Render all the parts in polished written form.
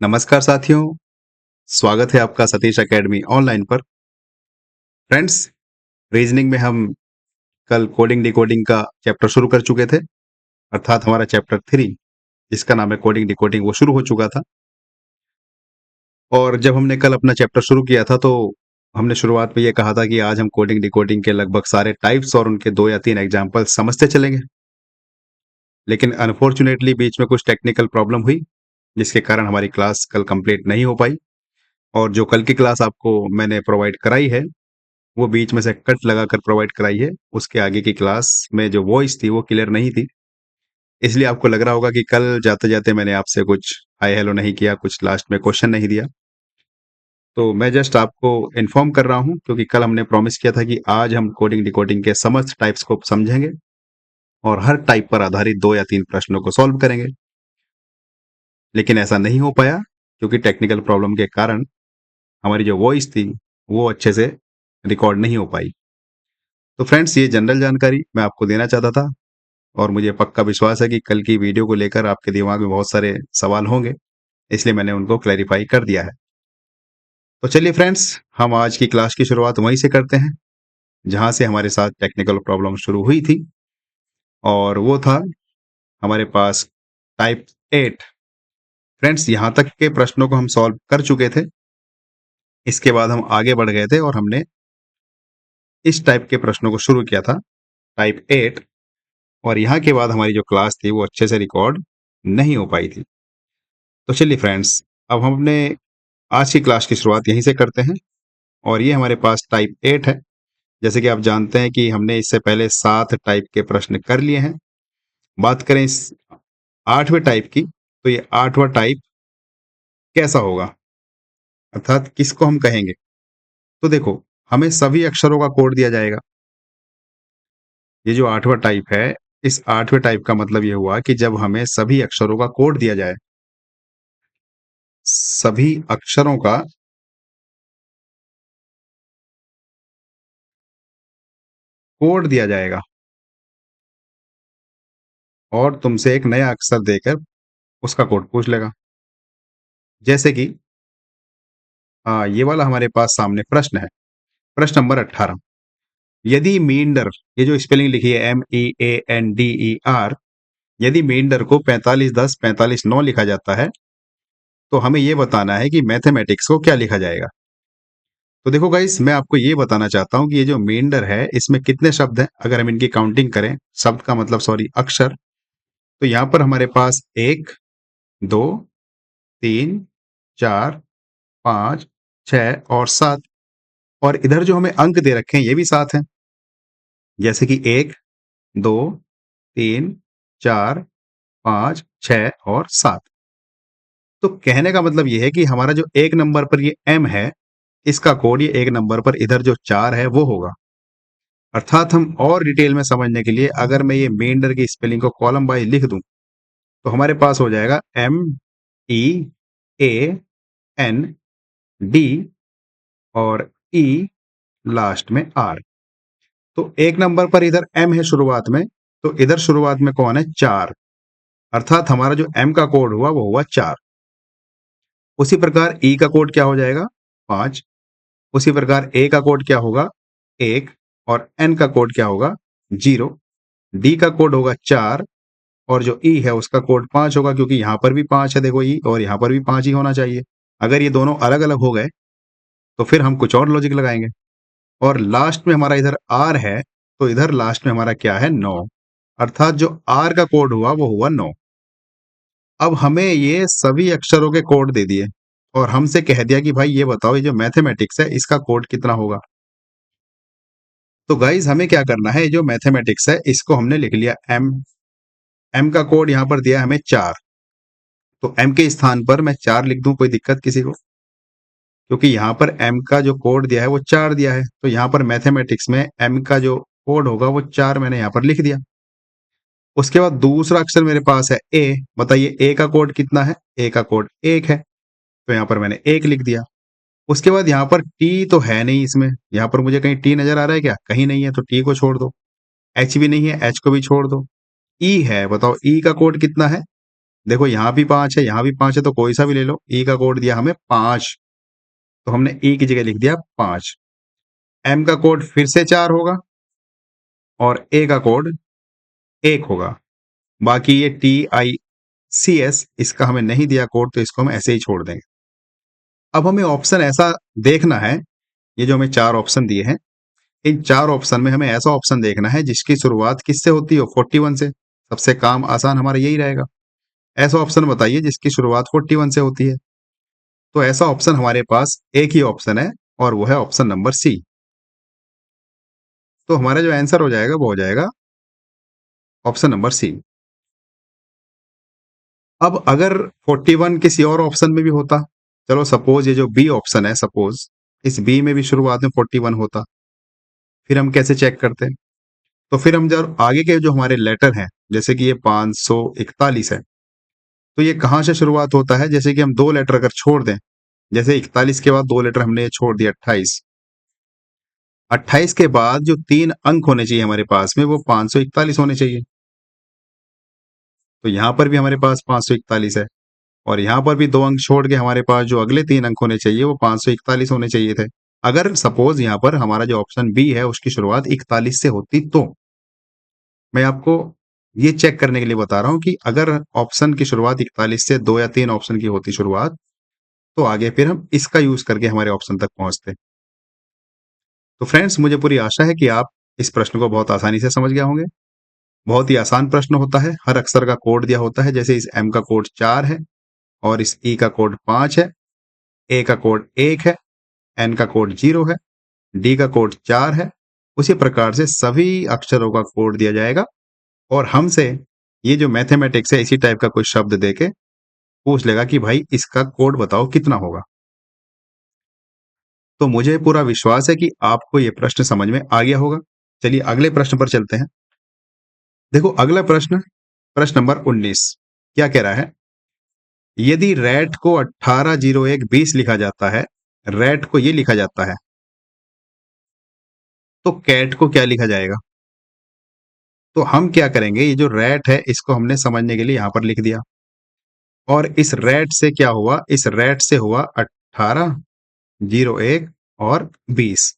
नमस्कार साथियों, स्वागत है आपका सतीश एकेडमी ऑनलाइन पर। फ्रेंड्स, रीजनिंग में हम कल कोडिंग डिकोडिंग का चैप्टर शुरू कर चुके थे, अर्थात हमारा चैप्टर 3 जिसका नाम है कोडिंग डिकोडिंग वो शुरू हो चुका था। और जब हमने कल अपना चैप्टर शुरू किया था तो हमने शुरुआत में ये कहा था कि आज हम कोडिंग डिकोडिंग के लगभग सारे टाइप्स और उनके 2 या 3 एग्जाम्पल समझते चलेंगे। लेकिन अनफॉर्चुनेटली बीच में कुछ टेक्निकल प्रॉब्लम हुई, जिसके कारण हमारी क्लास कल कंप्लीट नहीं हो पाई। और जो कल की क्लास आपको मैंने प्रोवाइड कराई है वो बीच में से कट लगाकर प्रोवाइड कराई है। उसके आगे की क्लास में जो वॉइस थी वो क्लियर नहीं थी। इसलिए आपको लग रहा होगा कि कल जाते-जाते मैंने आपसे कुछ हाय हेलो नहीं किया, कुछ लास्ट में क्वेश्चन नहीं दिया। तो मैं जस्ट आपको इन्फॉर्म कर रहा हूँ क्योंकि कल हमने प्रॉमिस किया था कि आज हम कोडिंग डिकोडिंग के समस्त टाइप्स को समझेंगे और हर टाइप पर आधारित 2 या 3 प्रश्नों को सॉल्व करेंगे। लेकिन ऐसा नहीं हो पाया क्योंकि टेक्निकल प्रॉब्लम के कारण हमारी जो वॉइस थी वो अच्छे से रिकॉर्ड नहीं हो पाई। तो फ्रेंड्स, ये जनरल जानकारी मैं आपको देना चाहता था और मुझे पक्का विश्वास है कि कल की वीडियो को लेकर आपके दिमाग में बहुत सारे सवाल होंगे, इसलिए मैंने उनको क्लैरिफाई कर दिया है। तो चलिए फ्रेंड्स, हम आज की क्लास की शुरुआत वहीं से करते हैं, जहां से हमारे साथ टेक्निकल प्रॉब्लम शुरू हुई थी और वो था हमारे पास टाइप 8। फ्रेंड्स, यहाँ तक के प्रश्नों को हम सॉल्व कर चुके थे। इसके बाद हम आगे बढ़ गए थे और हमने इस टाइप के प्रश्नों को शुरू किया था, टाइप 8। और यहाँ के बाद हमारी जो क्लास थी वो अच्छे से रिकॉर्ड नहीं हो पाई थी। तो चलिए फ्रेंड्स, अब हम अपने आज की क्लास की शुरुआत यहीं से करते हैं और ये हमारे पास टाइप 8 है। जैसे कि आप जानते हैं कि हमने इससे पहले 7 टाइप के प्रश्न कर लिए हैं। बात करें इस 8वें टाइप की, तो ये 8वां टाइप कैसा होगा, अर्थात किसको हम कहेंगे? तो देखो, हमें सभी अक्षरों का कोड दिया जाएगा। ये जो 8वां टाइप है, इस 8वें टाइप का मतलब ये हुआ कि जब हमें सभी अक्षरों का कोड दिया जाए, सभी अक्षरों का कोड दिया जाएगा और तुमसे एक नया अक्षर देकर उसका कोड पूछ लेगा। जैसे कि ये वाला हमारे पास सामने प्रश्न है, प्रश्न नंबर 18। यदि मींडर, ये जो स्पेलिंग लिखी है MEANDER, यदि मींडर को 4510 4509 लिखा जाता है तो हमें ये बताना है कि मैथमेटिक्स को क्या लिखा जाएगा। तो देखो गाइस, मैं आपको ये बताना चाहता हूँ कि ये जो मींडर है इसमें कितने शब्द हैं। अगर हम इनकी काउंटिंग करें, शब्द का मतलब सॉरी अक्षर, तो यहाँ पर हमारे पास 1 2 3 4 5 6 और 7। और इधर जो हमें अंक दे रखे हैं ये भी 7 हैं, जैसे कि 1 2 3 4 5 6 और 7। तो कहने का मतलब ये है कि हमारा जो 1 नंबर पर ये M है, इसका कोड ये 1 नंबर पर इधर जो 4 है वो होगा। अर्थात हम और डिटेल में समझने के लिए अगर मैं ये मेंढर की स्पेलिंग को कॉलम वाइज लिख दूं तो हमारे पास हो जाएगा MEAND और E लास्ट में R। तो 1 नंबर पर इधर M है शुरुआत में, तो इधर शुरुआत में कौन है? 4। अर्थात हमारा जो M का कोड हुआ वो हुआ 4। उसी प्रकार E का कोड क्या हो जाएगा? 5। उसी प्रकार A का कोड क्या होगा? 1। और N का कोड क्या होगा? 0। D का कोड होगा 4 और जो E है उसका कोड 5 होगा, क्योंकि यहाँ पर भी 5 है देखो E, और यहाँ पर भी 5 ही होना चाहिए। अगर ये दोनों अलग अलग हो गए तो फिर हम कुछ और लॉजिक लगाएंगे। और लास्ट में हमारा इधर R है, तो इधर लास्ट में हमारा क्या है? 9। अर्थात जो R का कोड हुआ वो हुआ 9। अब हमें ये सभी अक्षरों के कोड दे दिए और हमसे कह दिया कि भाई ये बताओ ये जो मैथमेटिक्स है इसका कोड कितना होगा। तो गाइज हमें क्या करना है, ये जो मैथमेटिक्स है इसको हमने लिख लिया M का कोड यहाँ पर दिया है हमें 4, तो M के स्थान पर मैं 4 लिख दूं, कोई दिक्कत किसी को? क्योंकि यहाँ पर M का जो कोड दिया है वो 4 दिया है, तो यहाँ पर मैथमेटिक्स में M का जो कोड होगा वो 4 मैंने यहाँ पर लिख दिया। उसके बाद दूसरा अक्षर मेरे पास है A। बताइए A का कोड कितना है? A का कोड 1 है, तो यहाँ पर मैंने 1 लिख दिया। उसके बाद यहाँ पर T तो है नहीं इसमें, यहाँ पर मुझे कहीं T नजर आ रहा है क्या? कहीं नहीं है, तो T को छोड़ दो। H भी नहीं है, H को भी छोड़ दो। E है, बताओ E का कोड कितना है? देखो यहाँ भी 5 है, यहाँ भी 5 है, तो कोई सा भी ले लो। ई का कोड दिया हमें 5, तो हमने ई की जगह लिख दिया 5। एम का कोड फिर से 4 होगा और ए का कोड 1 होगा। बाकी ये TICS इसका हमें नहीं दिया कोड, तो इसको हम ऐसे ही छोड़ देंगे। अब हमें ऑप्शन ऐसा देखना है, ये जो हमें 4 ऑप्शन दिए हैं, इन 4 ऑप्शन में हमें ऐसा ऑप्शन देखना है जिसकी शुरुआत किससे होती हो? 41 से। सबसे काम आसान हमारा यही रहेगा। ऐसा ऑप्शन बताइए जिसकी शुरुआत 41 से होती है। तो ऐसा ऑप्शन हमारे पास एक ही ऑप्शन है और वो है ऑप्शन नंबर सी। तो हमारा जो आंसर हो जाएगा वो हो जाएगा ऑप्शन नंबर सी। अब अगर 41 किसी और ऑप्शन में भी होता, चलो सपोज ये जो बी ऑप्शन है, सपोज इस बी में भी शुरुआत में 41 होता, फिर हम कैसे चेक करते हैं? तो फिर हम जब आगे के जो हमारे लेटर हैं, जैसे कि ये 541 है, तो ये कहाँ से शुरुआत होता है? जैसे कि हम 2 लेटर अगर छोड़ दें, जैसे 41 के बाद 2 लेटर हमने छोड़ दिया 28। 28 के बाद जो 3 अंक होने चाहिए हमारे पास में, वो 541 होने चाहिए। तो यहाँ पर भी हमारे पास 541 है और यहाँ पर भी 2 अंक छोड़ के हमारे पास जो अगले 3 अंक होने चाहिए वो 541 होने चाहिए थे। अगर सपोज यहाँ पर हमारा जो ऑप्शन बी है उसकी शुरुआत 41 से होती, तो मैं आपको ये चेक करने के लिए बता रहा हूँ कि अगर ऑप्शन की शुरुआत 41 से 2 या 3 ऑप्शन की होती शुरुआत, तो आगे फिर हम इसका यूज करके हमारे ऑप्शन तक पहुंचते। तो फ्रेंड्स, मुझे पूरी आशा है कि आप इस प्रश्न को बहुत आसानी से समझ गए होंगे। बहुत ही आसान प्रश्न होता है, हर अक्षर का कोड दिया होता है। जैसे इस एम का कोड 4 है और इस ई का कोड 5 है, ए का कोड 1 है, एन का कोड 0 है, डी का कोड 4 है। उसी प्रकार से सभी अक्षरों का कोड दिया जाएगा और हमसे ये जो मैथमेटिक्स है इसी टाइप का कोई शब्द देके पूछ लेगा कि भाई इसका कोड बताओ कितना होगा। तो मुझे पूरा विश्वास है कि आपको ये प्रश्न समझ में आ गया होगा। चलिए अगले प्रश्न पर चलते हैं। देखो अगला प्रश्न, प्रश्न नंबर 19 क्या कह रहा है? यदि रैट को 180120 लिखा जाता है, रैट को ये लिखा जाता है, तो कैट को क्या लिखा जाएगा? तो हम क्या करेंगे, ये जो रैट है इसको हमने समझने के लिए यहां पर लिख दिया और इस रैट से क्या हुआ? इस रैट से हुआ 1801 और 20।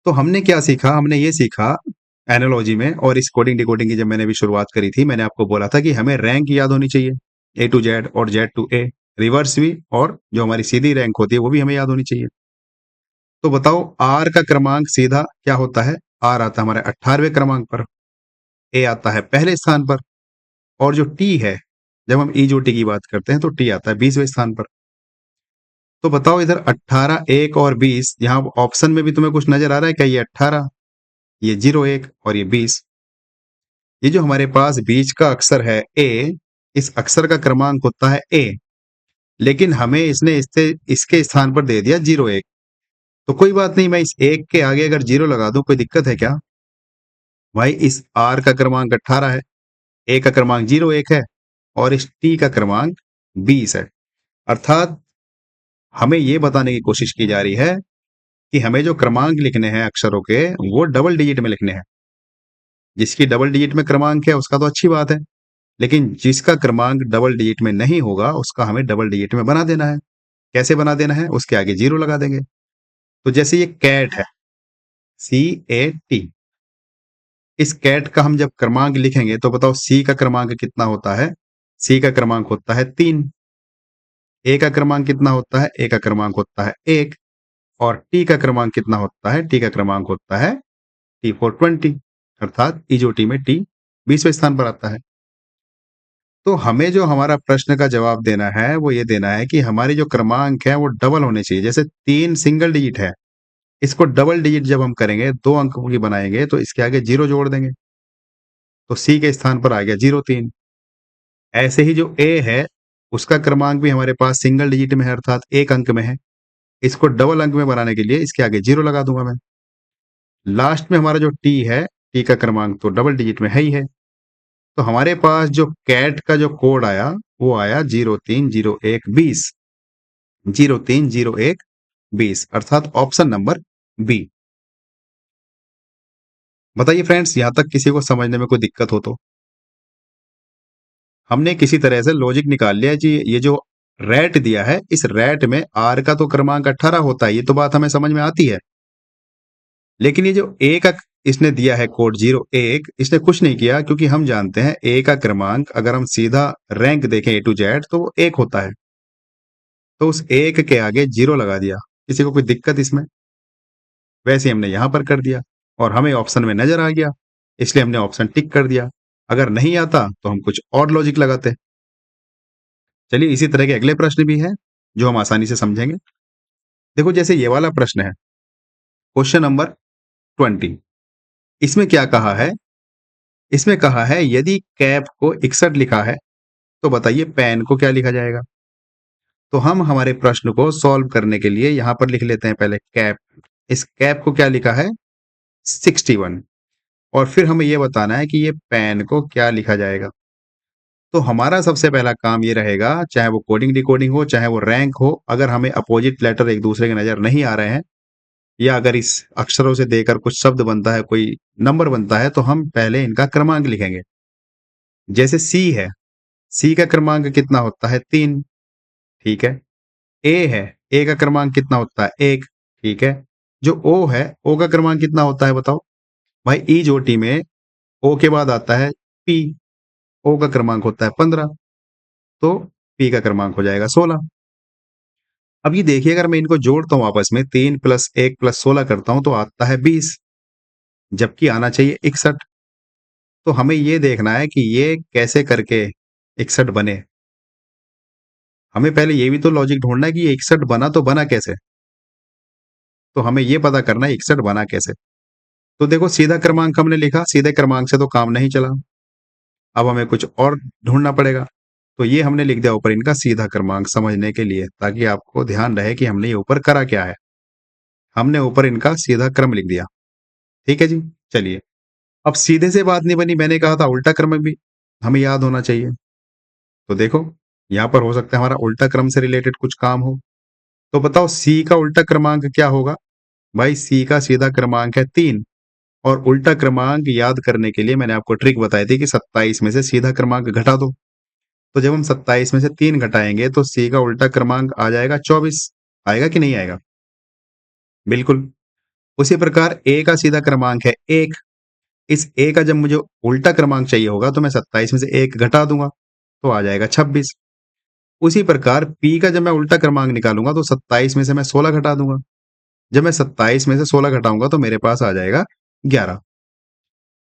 तो हमने क्या सीखा? हमने ये सीखा एनालॉजी में, और इस कोडिंग डिकोडिंग की जब मैंने भी शुरुआत करी थी, मैंने आपको बोला था कि हमें रैंक याद होनी चाहिए, ए टू जेड और जेड टू ए, रिवर्स भी, और जो हमारी सीधी रैंक होती है वो भी हमें याद होनी चाहिए। तो बताओ आर का क्रमांक सीधा क्या होता है? आर आता है हमारे 18वें क्रमांक पर, ए आता है पहले स्थान पर, और जो टी है, जब हम ई जो टी की बात करते हैं तो टी आता है 20वें स्थान पर। तो बताओ इधर 18, 1 और 20, यहाँ ऑप्शन में भी तुम्हें कुछ नजर आ रहा है क्या? ये 18, ये 01 और ये 20। ये जो हमारे पास बीच का अक्षर है ए, इस अक्षर का क्रमांक होता है ए, लेकिन हमें इसने इसके स्थान पर दे दिया 01। तो कोई बात नहीं, मैं इस 1 के आगे अगर 0 लगा दूं, कोई दिक्कत है क्या? भाई इस आर का क्रमांक 18 है, ए का क्रमांक 01 है और इस टी का क्रमांक 20 है। अर्थात हमें ये बताने की कोशिश की जा रही है कि हमें जो क्रमांक लिखने हैं अक्षरों के, वो डबल डिजिट में लिखने हैं। जिसकी डबल डिजिट में क्रमांक है उसका तो अच्छी बात है, लेकिन जिसका क्रमांक डबल डिजिट में नहीं होगा उसका हमें डबल डिजिट में बना देना है। कैसे बना देना है? उसके आगे 0 लगा देंगे। तो जैसे ये कैट है, CAT, इस कैट का हम जब क्रमांक लिखेंगे तो बताओ सी का क्रमांक कितना होता है? सी का क्रमांक होता है 3। ए का क्रमांक कितना होता है? ए का क्रमांक होता है 1। और टी का क्रमांक कितना होता है? टी का क्रमांक होता है T420। अर्थात इजोटी में टी 20वें स्थान पर आता है। तो हमें जो हमारा प्रश्न का जवाब देना है वो ये देना है कि हमारे जो क्रमांक है वो डबल होने चाहिए। जैसे 3 सिंगल डिजिट है, इसको डबल डिजिट जब हम करेंगे, 2 अंकों की बनाएंगे, तो इसके आगे 0 जोड़ देंगे, तो सी के स्थान पर आ गया 03। ऐसे ही जो ए है उसका क्रमांक भी हमारे पास सिंगल डिजिट में है, अर्थात 1 अंक में है। इसको डबल अंक में बनाने के लिए इसके आगे 0 लगा दूंगा मैं। लास्ट में हमारा जो टी है, टी का क्रमांक तो डबल डिजिट में है ही है। तो हमारे पास जो कैट का जो कोड आया वो आया 030120, 030120, अर्थात ऑप्शन नंबर बी। बताइए फ्रेंड्स, यहां तक किसी को समझने में कोई दिक्कत हो तो? हमने किसी तरह से लॉजिक निकाल लिया जी, ये जो रैट दिया है, इस रैट में r का तो क्रमांक 18 होता है, ये तो बात हमें समझ में आती है। लेकिन ये जो a का इसने दिया है कोड 01, इसने कुछ नहीं किया, क्योंकि हम जानते हैं a का क्रमांक अगर हम सीधा रैंक देखें A to Z तो वो 1 होता है। तो उस 1 के आगे 0 लगा दिया। किसी को कोई दिक्कत इसमें? वैसे ही हमने यहाँ पर कर दिया और हमें ऑप्शन में नज़र आ गया, इसलिए हमने ऑप्शन टिक कर दिया। अगर नहीं आता तो हम कुछ और लॉजिक लगाते। चलिए इसी तरह के अगले प्रश्न भी हैं, जो हम आसानी से समझेंगे। देखो जैसे ये वाला प्रश्न है, क्वेश्चन नंबर 20। इसमें क्या कहा है? इसमें कहा है यदि कैप को 61 लिखा है, तो बताइए पेन को क्या लिखा जाएगा? तो हम हमारे प्रश्न को सॉल्व करने के लिए यहाँ पर लिख लेते हैं पहले कैप। इस कैप को क्या लिखा है? 61। और फिर हमें ये बताना है कि ये पेन को क्या लिखा जाएगा। तो हमारा सबसे पहला काम ये रहेगा, चाहे वो कोडिंग डिकोडिंग हो, चाहे वो रैंक हो, अगर हमें अपोजिट लेटर एक दूसरे के नज़र नहीं आ रहे हैं, या अगर इस अक्षरों से देकर कुछ शब्द बनता है, कोई नंबर बनता है, तो हम पहले इनका क्रमांक लिखेंगे। जैसे सी है, सी का क्रमांक कितना होता है? 3। ठीक है। ए है, ए का क्रमांक कितना होता है? 1। ठीक है। जो ओ है, ओ का क्रमांक कितना होता है बताओ? भाई ई जोटी में ओ के बाद आता है पी, ओ का क्रमांक होता है 15, तो पी का क्रमांक हो जाएगा 16। अब ये देखिए, अगर मैं इनको जोड़ता हूँ आपस में, 3 + 1 + 16 करता हूँ तो आता है 20, जबकि आना चाहिए 61। तो हमें ये देखना है कि ये कैसे करके 61 बने। हमें पहले ये भी तो लॉजिक ढूंढना है कि ये 61 बना तो बना कैसे? तो हमें ये पता करना है 61 बना कैसे। तो देखो सीधा क्रमांक हमने लिखा, सीधे क्रमांक से तो काम नहीं चला। अब हमें कुछ और ढूंढना पड़ेगा। तो ये हमने लिख दिया ऊपर इनका सीधा क्रमांक समझने के लिए, ताकि आपको ध्यान रहे कि हमने ये ऊपर करा क्या है। हमने ऊपर इनका सीधा क्रम लिख दिया। ठीक है जी। चलिए, अब सीधे से बात नहीं बनी, मैंने कहा था उल्टा क्रम भी हमें याद होना चाहिए। तो देखो, यहाँ पर हो सकता है हमारा उल्टा क्रम से रिलेटेड कुछ काम हो। तो बताओ सी का उल्टा क्रमांक क्या होगा? भाई सी का सीधा क्रमांक है 3, और उल्टा क्रमांक याद करने के लिए मैंने आपको ट्रिक बताई थी कि 27 में से सीधा क्रमांक घटा दो। तो जब हम 27 में से 3 घटाएंगे तो सी का उल्टा क्रमांक आ जाएगा 24। आएगा कि नहीं आएगा? बिल्कुल। उसी प्रकार ए का सीधा क्रमांक है 1। इस ए का जब मुझे उल्टा क्रमांक चाहिए होगा तो मैं 27 में से 1 घटा दूंगा, तो आ जाएगा 26। उसी प्रकार पी का जब मैं उल्टा क्रमांक निकालूंगा तो 27 में से मैं 16 घटा दूंगा। जब मैं 27 में से 16 घटाऊंगा तो मेरे पास आ जाएगा 11।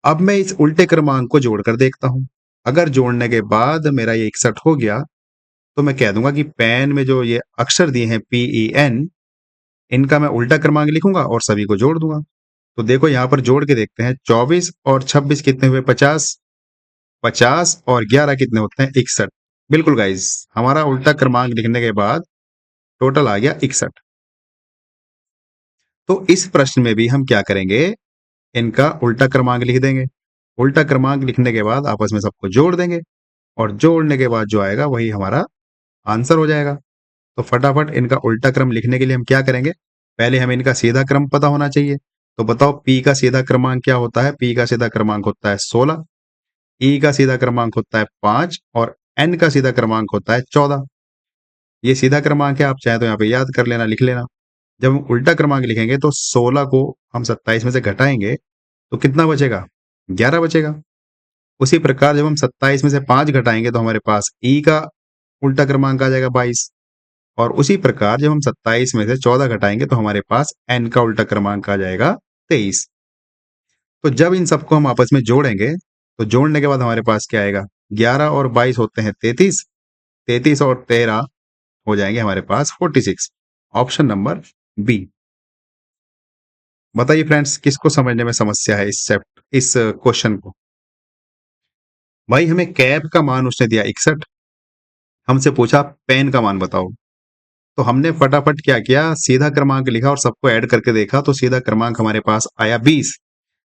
अब मैं इस उल्टे क्रमांक को जोड़कर देखता हूं। अगर जोड़ने के बाद मेरा ये 61 हो गया, तो मैं कह दूंगा कि पेन में जो ये अक्षर दिए हैं PEN, इनका मैं उल्टा क्रमांक लिखूंगा और सभी को जोड़ दूंगा। तो देखो यहाँ पर जोड़ के देखते हैं, 24 और 26 कितने हुए? 50। 50 और 11 कितने होते हैं? 61। बिल्कुल गाइज, हमारा उल्टा क्रमांक लिखने के बाद टोटल आ गया 61। तो इस प्रश्न में भी हम क्या करेंगे? इनका उल्टा क्रमांक लिख देंगे। उल्टा क्रमांक लिखने के बाद आपस में सबको जोड़ देंगे, और जोड़ने के बाद जो आएगा वही हमारा आंसर हो जाएगा। तो फटाफट इनका उल्टा क्रम लिखने के लिए हम क्या करेंगे? पहले हमें इनका सीधा क्रम पता होना चाहिए। तो बताओ पी का सीधा क्रमांक क्या होता है? पी का सीधा क्रमांक होता है 16, ई का सीधा क्रमांक होता है 5, और एन का सीधा क्रमांक होता है 14। ये सीधा क्रमांक है, आप चाहे तो यहाँ पे याद कर लेना, लिख लेना। जब हम उल्टा क्रमांक लिखेंगे तो 16 को हम 27 में से घटाएंगे तो कितना बचेगा? 11 बचेगा। उसी प्रकार जब हम 27 में से 5 घटाएंगे तो हमारे पास ई का उल्टा क्रमांक आ जाएगा 22, और उसी प्रकार जब हम 27 में से 14 घटाएंगे तो हमारे पास एन का उल्टा क्रमांक आ जाएगा 23। तो जब इन सबको हम आपस में जोड़ेंगे, तो जोड़ने के बाद हमारे पास क्या आएगा? 11 और 22 होते हैं 33, 33 और 13 हो जाएंगे हमारे पास 46। Option number B. बताइए फ्रेंड्स, किसको समझने में समस्या है इस क्वेश्चन को? भाई हमें कैप का मान उसने दिया 61, हमसे पूछा पेन का मान बताओ। तो हमने फटाफट क्या किया? सीधा क्रमांक लिखा और सबको ऐड करके देखा, तो सीधा क्रमांक हमारे पास आया 20,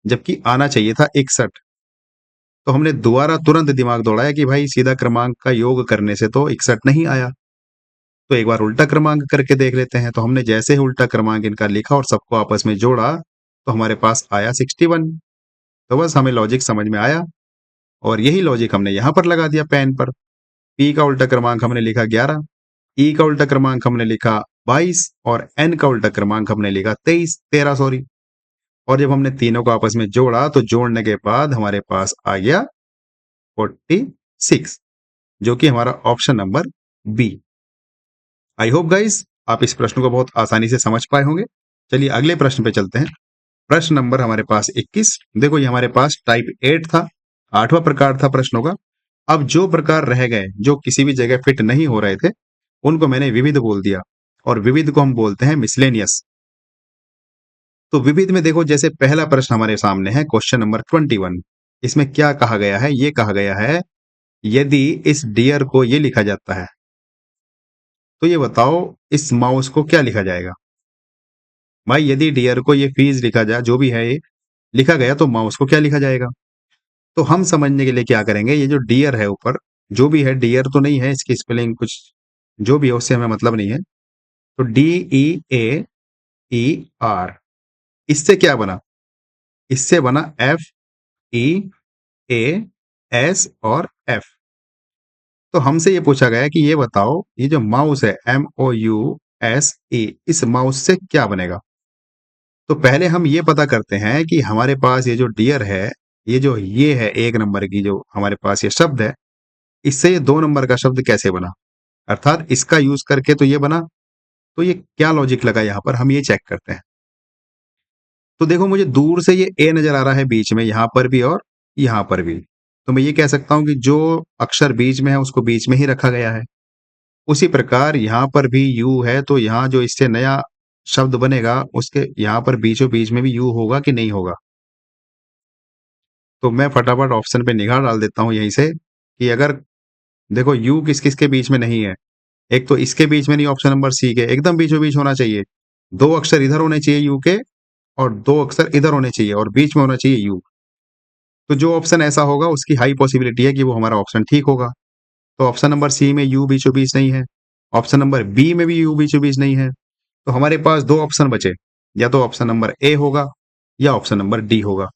जबकि आना चाहिए था 61। तो हमने दोबारा तुरंत दिमाग दौड़ाया कि भाई सीधा क्रमांक का योग करने से तो 61 नहीं आया, तो एक बार उल्टा क्रमांक करके देख लेते हैं। तो हमने जैसे ही उल्टा क्रमांक इनका लिखा और सबको आपस में जोड़ा, तो हमारे पास आया 61। तो बस हमें लॉजिक समझ में आया, और यही लॉजिक हमने यहाँ पर लगा दिया पेन पर। P का उल्टा क्रमांक हमने लिखा 11, E का उल्टा क्रमांक हमने लिखा 22 और N का उल्टा क्रमांक हमने लिखा 13 सॉरी। और जब हमने तीनों को आपस में जोड़ा तो जोड़ने के बाद हमारे पास आ गया 46, जो कि हमारा option number B. I hope guys आप इस प्रश्न को बहुत आसानी से समझ पाए होंगे। चलिए अगले प्रश्न पे चलते हैं। प्रश्न नंबर हमारे पास 21। देखो ये हमारे पास टाइप 8 था, 8वां प्रकार था प्रश्नों का। अब जो प्रकार रह गए जो किसी भी जगह फिट नहीं हो रहे थे उनको मैंने विविध बोल दिया, और विविध को हम बोलते हैं मिसलेनियस। तो विविध में देखो जैसे पहला प्रश्न हमारे सामने है क्वेश्चन नंबर 21। इसमें क्या कहा गया है? ये कहा गया है यदि इस डियर को ये लिखा जाता है तो ये बताओ इस माउस को क्या लिखा जाएगा। भाई यदि डियर को ये फीस लिखा जाए, जो भी है ये लिखा गया, तो माउस को क्या लिखा जाएगा? तो हम समझने के लिए क्या करेंगे, ये जो डियर है ऊपर, जो भी है, डियर तो नहीं है, इसकी स्पेलिंग कुछ जो भी है उससे हमें मतलब नहीं है। तो DEAER, इससे क्या बना? इससे बना FEAS और F। तो हमसे ये पूछा गया कि ये बताओ ये जो माउस है MOUSE, इस माउस से क्या बनेगा? तो पहले हम ये पता करते हैं कि हमारे पास ये जो डियर है, ये है 1 नंबर की जो हमारे पास ये शब्द है, इससे ये 2 नंबर का शब्द कैसे बना? अर्थात इसका यूज करके तो ये बना। तो ये क्या लॉजिक लगा यहाँ पर, हम ये चेक करते हैं। तो देखो मुझे दूर से ये ए नजर आ रहा है बीच में, यहाँ पर भी और यहाँ पर भी। तो मैं ये कह सकता हूँ कि जो अक्षर बीच में है उसको बीच में ही रखा गया है। उसी प्रकार यहाँ पर भी यू है, तो यहाँ जो इससे नया शब्द बनेगा उसके यहाँ पर बीचों बीच में भी यू होगा कि नहीं होगा। तो मैं फटाफट ऑप्शन पे निगाह डाल देता हूँ यहीं से कि अगर देखो यू किस किस के बीच में नहीं है। एक तो इसके बीच में नहीं, ऑप्शन नंबर सी के एकदम बीचों बीच होना चाहिए। 2 अक्षर इधर होने चाहिए यू के और 2 अक्षर इधर होने चाहिए और बीच में होना चाहिए यू। तो जो ऑप्शन ऐसा होगा उसकी हाई पॉसिबिलिटी है कि वो हमारा ऑप्शन ठीक होगा। तो ऑप्शन नंबर सी में यू बीचों बीच नहीं है, ऑप्शन नंबर बी में भी यू बीचों बीच नहीं है। तो हमारे पास 2 ऑप्शन बचे, या तो ऑप्शन नंबर ए होगा या ऑप्शन नंबर डी होगा।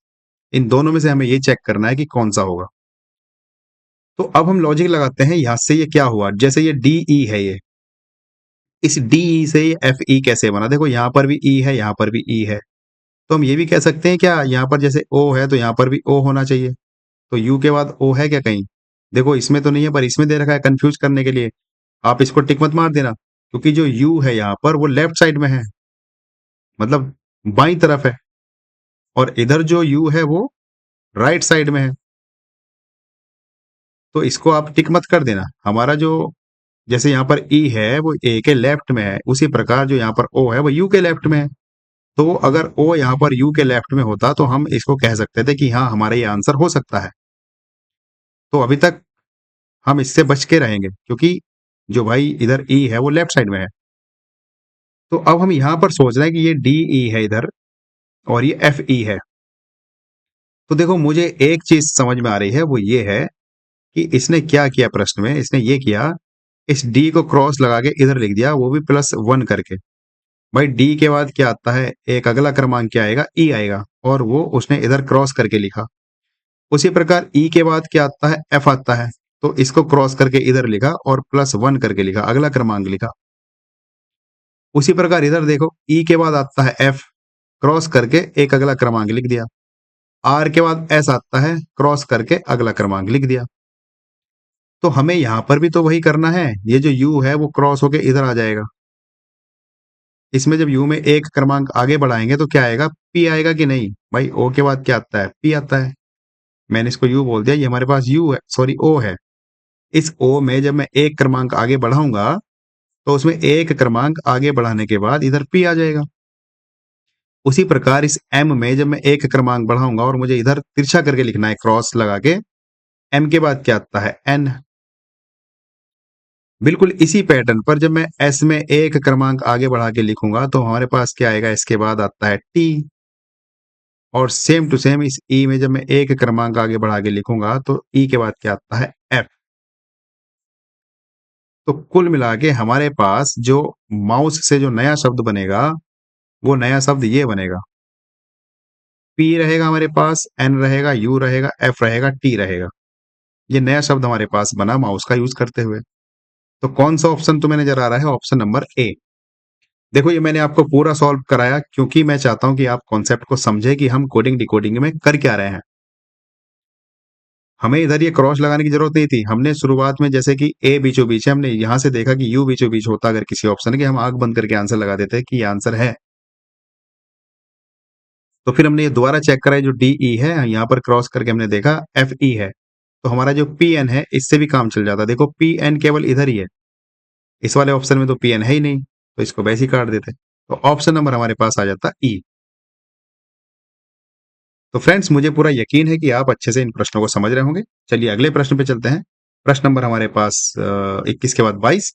इन दोनों में से हमें ये चेक करना है कि कौन सा होगा। तो अब हम लॉजिक लगाते हैं, यहां से ये क्या हुआ, जैसे ये डी ई है, ये इस डी ई से ये एफ ई कैसे बना? देखो यहाँ पर भी ई है, यहाँ पर भी ई है। तो हम ये भी कह सकते हैं क्या, यहाँ पर जैसे ओ है तो यहाँ पर भी ओ होना चाहिए। तो यू के बाद ओ है क्या कहीं? देखो इसमें तो नहीं है पर इसमें दे रखा है कंफ्यूज करने के लिए। आप इसको टिक मत मार देना, क्योंकि जो यू है यहाँ पर वो लेफ्ट साइड में है, मतलब बाईं तरफ है, और इधर जो यू है वो राइट साइड में है। तो इसको आप टिक मत कर देना। हमारा जो जैसे यहाँ पर ई है वो ए के लेफ्ट में है, उसी प्रकार जो यहाँ पर ओ है वो यू के लेफ्ट में है। तो अगर ओ यहाँ पर यू के लेफ्ट में होता तो हम इसको कह सकते थे कि हाँ हमारा ये आंसर हो सकता है। तो अभी तक हम इससे बच के रहेंगे क्योंकि जो भाई इधर ई है वो लेफ्ट साइड में है। तो अब हम यहाँ पर सोच रहे हैं कि ये डी ई है इधर और ये एफ ई है। तो देखो मुझे एक चीज समझ में आ रही है, वो ये है कि इसने क्या किया, प्रश्न में इसने ये किया, इस डी को क्रॉस लगा के इधर लिख दिया, वो भी +1 करके। भाई डी के बाद क्या आता है, एक अगला क्रमांक क्या आएगा, ई आएगा, और वो उसने इधर क्रॉस करके लिखा। उसी प्रकार ई के बाद क्या आता है, एफ आता है, तो इसको क्रॉस करके इधर लिखा और +1 करके लिखा, अगला क्रमांक लिखा। उसी प्रकार इधर देखो ई के बाद आता है एफ, क्रॉस करके एक अगला क्रमांक लिख दिया। आर के बाद एस आता है, क्रॉस करके अगला क्रमांक लिख दिया। तो हमें यहां पर भी तो वही करना है, ये जो यू है वो क्रॉस होके इधर आ जाएगा। इसमें जब यू में एक क्रमांक आगे बढ़ाएंगे तो क्या आएगा, पी आएगा कि नहीं? भाई ओ के बाद क्या आता है, पी आता है। मैंने इसको यू बोल दिया, ये हमारे पास यू है, सॉरी ओ है। इस ओ में जब मैं एक क्रमांक आगे बढ़ाऊंगा तो उसमें एक क्रमांक आगे बढ़ाने के बाद इधर पी आ जाएगा। उसी प्रकार इस एम में जब मैं एक क्रमांक बढ़ाऊंगा और मुझे इधर तिरछा करके लिखना है क्रॉस लगा के, एम के बाद क्या आता है, एन। बिल्कुल इसी पैटर्न पर जब मैं एस में एक क्रमांक आगे बढ़ा के लिखूंगा तो हमारे पास क्या आएगा, इसके बाद आता है टी। और सेम टू सेम इस ई में जब मैं एक क्रमांक आगे बढ़ा के लिखूंगा तो ई के बाद क्या आता है, एफ। तो कुल मिला के हमारे पास जो माउस से जो नया शब्द बनेगा वो नया शब्द ये बनेगा, पी रहेगा हमारे पास, एन रहेगा, यू रहेगा, एफ रहेगा, टी रहेगा। ये नया शब्द हमारे पास बना माउस का यूज करते हुए। तो कौन सा ऑप्शन तुम्हें नजर आ रहा है? Option number A. देखो ये मैंने आपको पूरा सॉल्व कराया क्योंकि मैं चाहता हूं कि आप कॉन्सेप्ट को समझे कि हम कोडिंग डिकोडिंग में कर क्या रहे हैं। हमें इधर ये क्रॉस लगाने की जरूरत नहीं थी। हमने शुरुआत में जैसे कि ए बीचों बीच है, हमने यहां से देखा कि यू बीचों बीच होता अगर किसी ऑप्शन के, हम आंख बंद करके आंसर लगा देते कि ये आंसर है। तो फिर हमने ये दोबारा चेक करा, जो डी ई है यहाँ पर क्रॉस करके हमने देखा एफ ई है, तो हमारा जो पी एन है इससे भी काम चल जाता। देखो पी एन केवल इधर ही है, इस वाले ऑप्शन में तो पी एन है ही नहीं, तो इसको वैसे ही काट देते। तो ऑप्शन नंबर हमारे पास आ जाता ई। तो फ्रेंड्स मुझे पूरा यकीन है कि आप अच्छे से इन प्रश्नों को समझ रहे होंगे। चलिए अगले प्रश्न पे चलते हैं। प्रश्न नंबर हमारे पास 21 के बाद 22।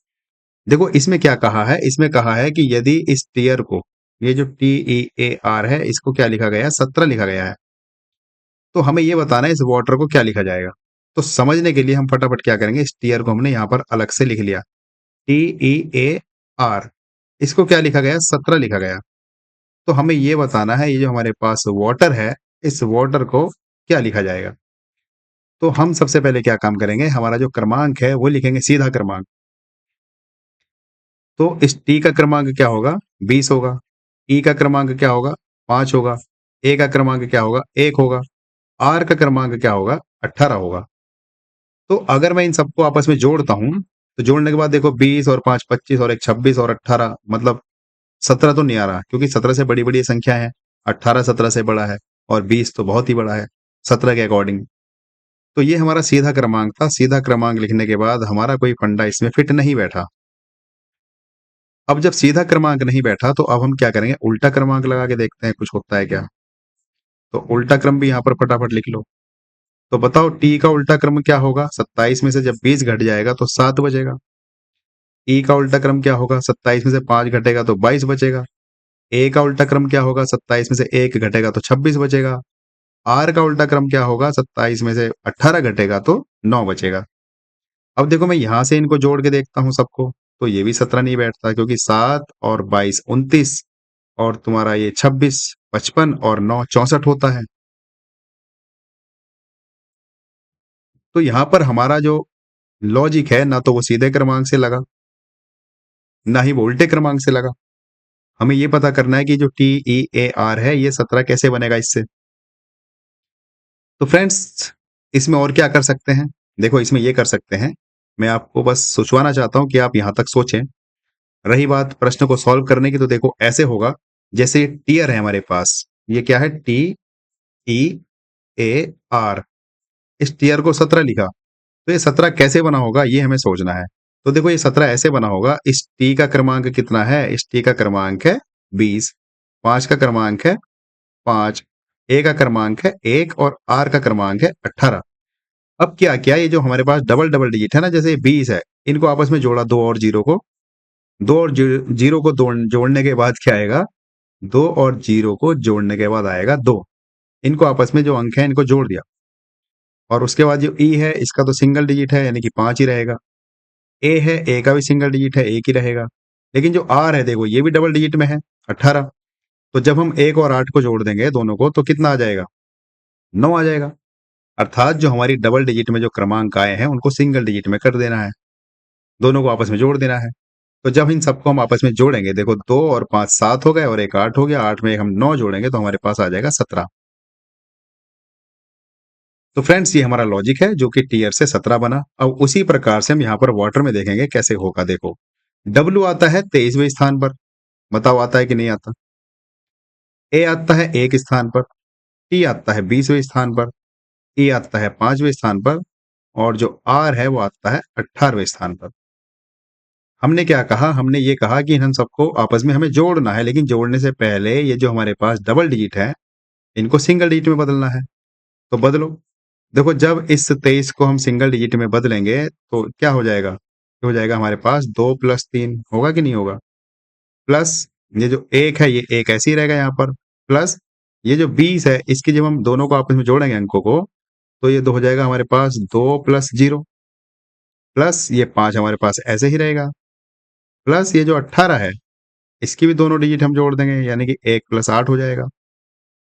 देखो इसमें क्या कहा है? इसमें कहा है कि यदि इस टीयर को, ये जो टी ई ए आर है, इसको क्या लिखा गया है? 17 लिखा गया है। तो हमें ये बताना है इस वाटर को क्या लिखा जाएगा। तो समझने के लिए हम फटाफट क्या करेंगे, इस टीयर को हमने यहाँ पर अलग से लिख लिया, टी ई ए आर। इसको क्या लिखा गया? 17 लिखा गया। तो हमें ये बताना है ये जो हमारे पास वाटर है, इस वाटर को क्या लिखा जाएगा। तो हम सबसे पहले क्या काम करेंगे, हमारा जो क्रमांक है वो लिखेंगे सीधा क्रमांक। तो इस टी का क्रमांक क्या होगा? 20 होगा। ई का क्रमांक क्या होगा? 5 होगा। ए का क्रमांक क्या होगा? 1 होगा। आर का क्रमांक क्या होगा? 18 होगा। तो अगर मैं इन सबको आपस में जोड़ता हूं, तो जोड़ने के बाद देखो 20 और 5 25 और 1 26 और 18, मतलब 17 तो नहीं आ रहा क्योंकि 17 से बड़ी बड़ी संख्या है। 18 17 से बड़ा है और 20 तो बहुत ही बड़ा है 17 के अकॉर्डिंग। तो ये हमारा सीधा क्रमांक था। सीधा क्रमांक लिखने के बाद हमारा कोई फंडा इसमें फिट नहीं बैठा। अब जब सीधा क्रमांक नहीं बैठा तो अब हम क्या करेंगे, उल्टा क्रमांक लगा के देखते हैं कुछ होता है क्या। तो उल्टा क्रम भी यहाँ पर फटाफट लिख लो। तो बताओ टी का उल्टा क्रम क्या होगा? 27 में से जब 20 घट जाएगा तो 7 बचेगा। ई का उल्टा क्रम क्या होगा? 27 में से 5 घटेगा तो 22 बचेगा। ए का उल्टा क्रम क्या होगा? 27 में से 1 घटेगा तो 26 बचेगा। आर का उल्टा क्रम क्या होगा? 27 में से 18 घटेगा तो 9 बचेगा। अब देखो मैं यहां से इनको जोड़ के देखता हूं सबको, तो ये भी 17 नहीं बैठता क्योंकि 7 और 22 29 और तुम्हारा ये 26 55 और 9 64 होता है। तो यहां पर हमारा जो लॉजिक है ना तो वो सीधे क्रमांक से लगा, ना ही वो उल्टे क्रमांक से लगा। हमें ये पता करना है कि जो टी ई ए आर है ये 17 कैसे बनेगा इससे। तो फ्रेंड्स इसमें और क्या कर सकते हैं? देखो इसमें ये कर सकते हैं, मैं आपको बस सोचवाना चाहता हूं कि आप यहां तक सोचें। रही बात प्रश्न को सॉल्व करने की, तो देखो ऐसे होगा जैसे टीयर है हमारे पास, ये क्या है? T E A R. इस टीयर को 17 लिखा, तो ये 17 कैसे बना होगा ये हमें सोचना है। तो देखो ये 17 ऐसे बना होगा, इस टी का क्रमांक कितना है? इस टी का क्रमांक है 20, 5 का क्रमांक है 5, ए का क्रमांक है 1 और आर का क्रमांक है 18। अब क्या किया, ये जो हमारे पास डबल डबल डिजिट है ना, जैसे 20 है, इनको आपस में जोड़ा, 2 और 0 को, 2 और जीरो को जोड़ने के बाद क्या आएगा? 2 और 0 को जोड़ने के बाद आएगा 2। इनको आपस में जो अंक है इनको जोड़ दिया, और उसके बाद जो ई है इसका तो सिंगल डिजिट है यानी कि 5 ही रहेगा। ए है, ए का भी सिंगल डिजिट है, 1 ही रहेगा। लेकिन जो आर है देखो ये भी डबल डिजिट में है, 18। तो जब हम 1 और 8 को जोड़ देंगे दोनों को तो कितना आ जाएगा? 9 आ जाएगा। अर्थात जो हमारी डबल डिजिट में जो क्रमांक आए हैं उनको सिंगल डिजिट में कर देना है, दोनों को आपस में जोड़ देना है। तो जब इन सबको हम आपस में जोड़ेंगे, देखो 2 और 5 7 हो गए और 1 8 हो गया, 8 में हम 9 जोड़ेंगे तो हमारे पास आ जाएगा 17। तो फ्रेंड्स ये हमारा लॉजिक है जो कि टीयर से 17 बना। अब उसी प्रकार से हम यहाँ पर वाटर में देखेंगे कैसे होगा। देखो डब्ल्यू आता है 23वें स्थान पर, बताओ आता है कि नहीं आता? ए आता है 1 स्थान पर, टी आता है 20वें स्थान पर, ई आता है 5वें स्थान पर, और जो आर है वो आता है 18वें स्थान पर। हमने क्या कहा? हमने ये कहा कि इन सबको आपस में हमें जोड़ना है, लेकिन जोड़ने से पहले ये जो हमारे पास डबल डिजिट है इनको सिंगल डिजिट में बदलना है। तो बदलो। देखो जब इस 23 को हम सिंगल डिजिट में बदलेंगे तो क्या हो जाएगा? हो जाएगा हमारे पास 2 + 3, होगा कि नहीं होगा? प्लस ये जो 1 है ये 1 ऐसे ही रहेगा यहाँ पर, प्लस ये जो 20 है इसकी जब हम दोनों को आपस में जोड़ेंगे अंकों को, तो ये 2 हो जाएगा हमारे पास 2 + 0, प्लस ये 5 हमारे पास ऐसे ही रहेगा, प्लस ये जो 18 है इसकी भी दोनों डिजिट हम जोड़ देंगे यानी कि 1 + 8 हो जाएगा।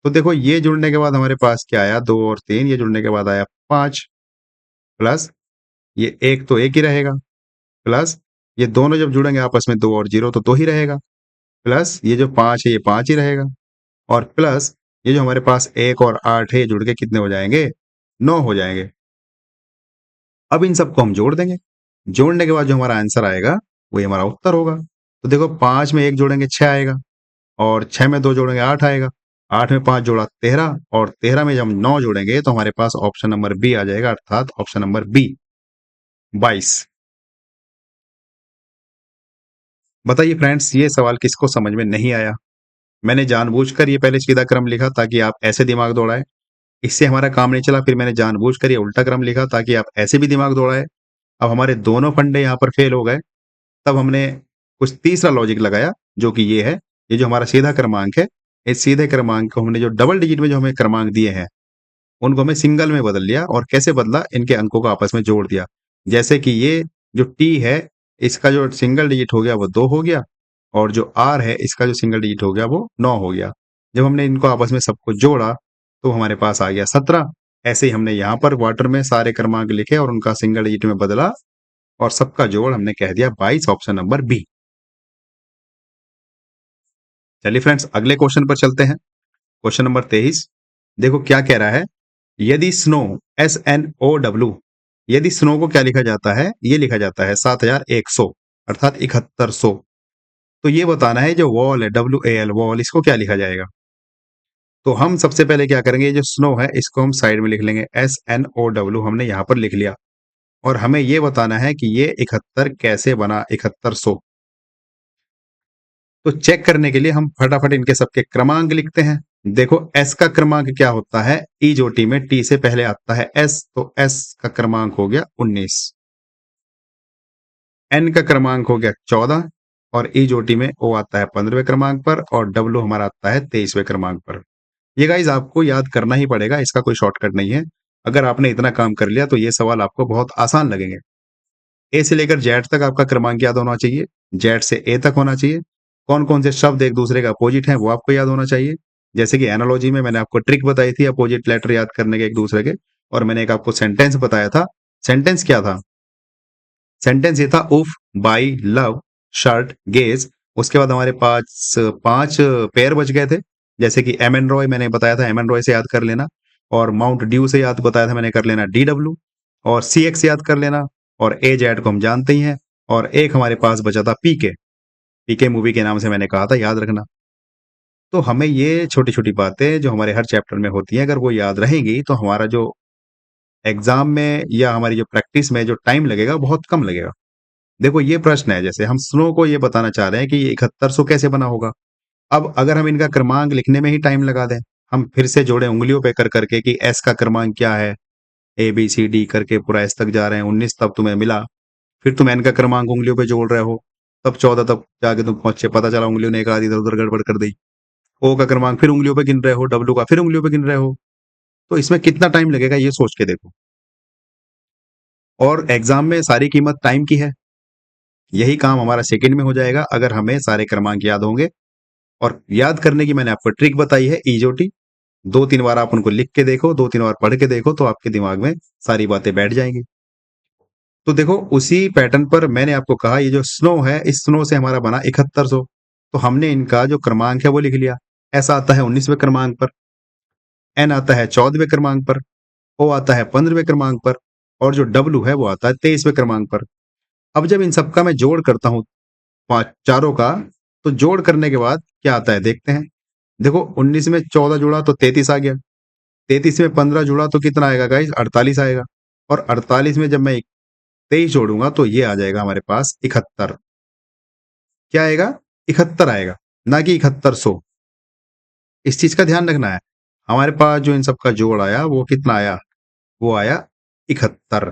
तो देखो ये जुड़ने के बाद हमारे पास क्या आया? 2 और 3, ये जुड़ने के बाद आया 5। प्लस ये 1 तो 1 ही रहेगा, प्लस ये दोनों जब जुड़ेंगे आपस में 2 और 0 तो 2 ही रहेगा, प्लस ये जो 5 है ये 5 ही रहेगा, और प्लस ये जो हमारे पास 1 और 8 है ये जुड़ के कितने हो जाएंगे? 9 हो जाएंगे। अब इन सबको हम जोड़ देंगे। जोड़ने के बाद जो हमारा आंसर आएगा वही हमारा उत्तर होगा। तो देखो 5 में 1 जोड़ेंगे 6 आएगा, और 6 में 2 जोड़ेंगे 8 आएगा, 8 में 5 जोड़ा 13, और 13 में जब हम 9 जोड़ेंगे तो हमारे पास ऑप्शन नंबर बी आ जाएगा, अर्थात ऑप्शन नंबर बी 22। बताइए फ्रेंड्स, ये सवाल किसको समझ में नहीं आया? मैंने जानबूझकर ये पहले सीधा क्रम लिखा ताकि आप ऐसे दिमाग दौड़ाएं, इससे हमारा काम नहीं चला, फिर मैंने जानबूझकर ये उल्टा क्रम लिखा ताकि आप ऐसे भी दिमाग दौड़ाए। अब हमारे दोनों फंडे यहाँ पर फेल हो गए। तब हमने कुछ तीसरा लॉजिक लगाया, जो कि ये है, ये जो हमारा सीधा क्रमांक है, इस सीधे क्रमांक को हमने जो डबल डिजिट में जो हमें क्रमांक दिए हैं, उनको हमें सिंगल में बदल लिया। और कैसे बदला? इनके अंकों को आपस में जोड़ दिया। जैसे कि ये जो टी है, इसका जो सिंगल डिजिट हो गया वो 2 हो गया, और जो आर है इसका जो सिंगल डिजिट हो गया वो 9 हो गया। जब हमने इनको आपस में सबको जोड़ा तो हमारे पास आ गया 17। ऐसे ही हमने यहाँ पर वाटर में सारे क्रमांक लिखे और उनका सिंगल डिजिट में बदला, और सबका जोड़ हमने कह दिया 22, ऑप्शन नंबर बी। चलिए फ्रेंड्स, अगले क्वेश्चन पर चलते हैं। Question number 23। देखो क्या कह रहा है। यदि स्नो, SNOW, यदि स्नो को क्या लिखा जाता है? ये लिखा जाता है 7100, अर्थात 7100। तो ये बताना है जो वॉल है, WAL वॉल, इसको क्या लिखा जाएगा? तो हम सबसे पहले क्या करेंगे, ये जो स्नो है इसको हम साइड में लिख लेंगे, SNOW हमने यहाँ पर लिख लिया। और हमें ये बताना है कि ये 71 कैसे बना 7100। तो चेक करने के लिए हम फटाफट इनके सबके क्रमांक लिखते हैं। देखो S का क्रमांक क्या होता है? ई जो टी में टी से पहले आता है S, तो S का क्रमांक हो गया 19। N का क्रमांक हो गया 14, और ई जो टी में O आता है 15वें क्रमांक पर, और W हमारा आता है 23वें क्रमांक पर। ये गाइज आपको याद करना ही पड़ेगा, इसका कोई शॉर्टकट नहीं है। अगर आपने इतना काम कर लिया तो ये सवाल आपको बहुत आसान लगेंगे। ए से लेकर जेड तक आपका क्रमांक याद होना चाहिए, जेड से ए तक होना चाहिए। कौन कौन से शब्द एक दूसरे का अपोजिट हैं वो आपको याद होना चाहिए। जैसे कि एनालॉजी में मैंने आपको ट्रिक बताई थी अपोजिट लेटर याद करने के एक दूसरे के, और मैंने एक आपको सेंटेंस बताया था। सेंटेंस क्या था? सेंटेंस ये था, उफ, बाई, लव, शर्ट, गेज। उसके बाद हमारे पास 5 पेयर बच गए थे। जैसे कि एम एन रॉय मैंने बताया था, एम एन रॉय से याद कर लेना, और माउंट ड्यू से याद बताया था मैंने, कर लेना DW, और CX याद कर लेना, और ए जेड को हम जानते ही हैं। और एक हमारे पास बचा था पीके, पीके मूवी के नाम से मैंने कहा था, याद रखना। तो हमें ये छोटी छोटी बातें जो हमारे हर चैप्टर में होती हैं, अगर वो याद रहेंगी तो हमारा जो एग्जाम में या हमारी जो प्रैक्टिस में जो टाइम लगेगा बहुत कम लगेगा। देखो ये प्रश्न है, जैसे हम स्नो को ये बताना चाह रहे हैं कि ये 7100 कैसे बना होगा। अब अगर हम इनका क्रमांक लिखने में ही टाइम लगा दें, हम फिर से जोड़े उंगलियों पे कर करके कि एस का क्रमांक क्या है, ABCD करके पूरा एस तक जा रहे हैं, 19 तब तुम्हें मिला। फिर तुम एन का क्रमांक उंगलियों पे जोड़ रहे हो, तब 14 तब जाके तुम पहुंचे, पता चला उंगलियों ने एक आधी इधर उधर गड़बड़ कर दी। ओ का क्रमांक फिर उंगलियों पे गिन रहे हो, डब्ल्यू का फिर उंगलियों पे गिन रहे हो। तो इसमें कितना टाइम लगेगा ये सोच के देखो। और एग्जाम में सारी कीमत टाइम की है। यही काम हमारा सेकंड में हो जाएगा अगर हमें सारे क्रमांक याद होंगे। और याद करने की मैंने आपको ट्रिक बताई है, ईजोटी। 2-3 बार आप उनको लिख के देखो, 2-3 बार पढ़ के देखो, तो आपके दिमाग में सारी बातें बैठ जाएंगी। तो देखो उसी पैटर्न पर मैंने आपको कहा, ये जो स्नो है, इस स्नो से हमारा बना 7100। तो हमने इनका जो क्रमांक है वो लिख लिया। ऐसा आता है 19वें क्रमांक पर, एन आता है 14वें क्रमांक पर, ओ आता है 15वें क्रमांक पर, और जो डब्ल्यू है वो आता है 23वें क्रमांक पर। अब जब इन सबका मैं जोड़ करता हूँ, पांच चारों का, तो जोड़ करने के बाद क्या आता है देखते हैं। देखो 19 में 14 जुड़ा तो 33 आ गया, 33 में 15 जुड़ा तो कितना आएगा गाइस? 48 आएगा। और 48 में जब मैं 23 जोड़ूंगा तो ये आ जाएगा हमारे पास 71। क्या आएगा? 71 आएगा, ना कि 7100। इस चीज का ध्यान रखना है। हमारे पास जो इन सबका जोड़ आया वो कितना आया? वो आया 71।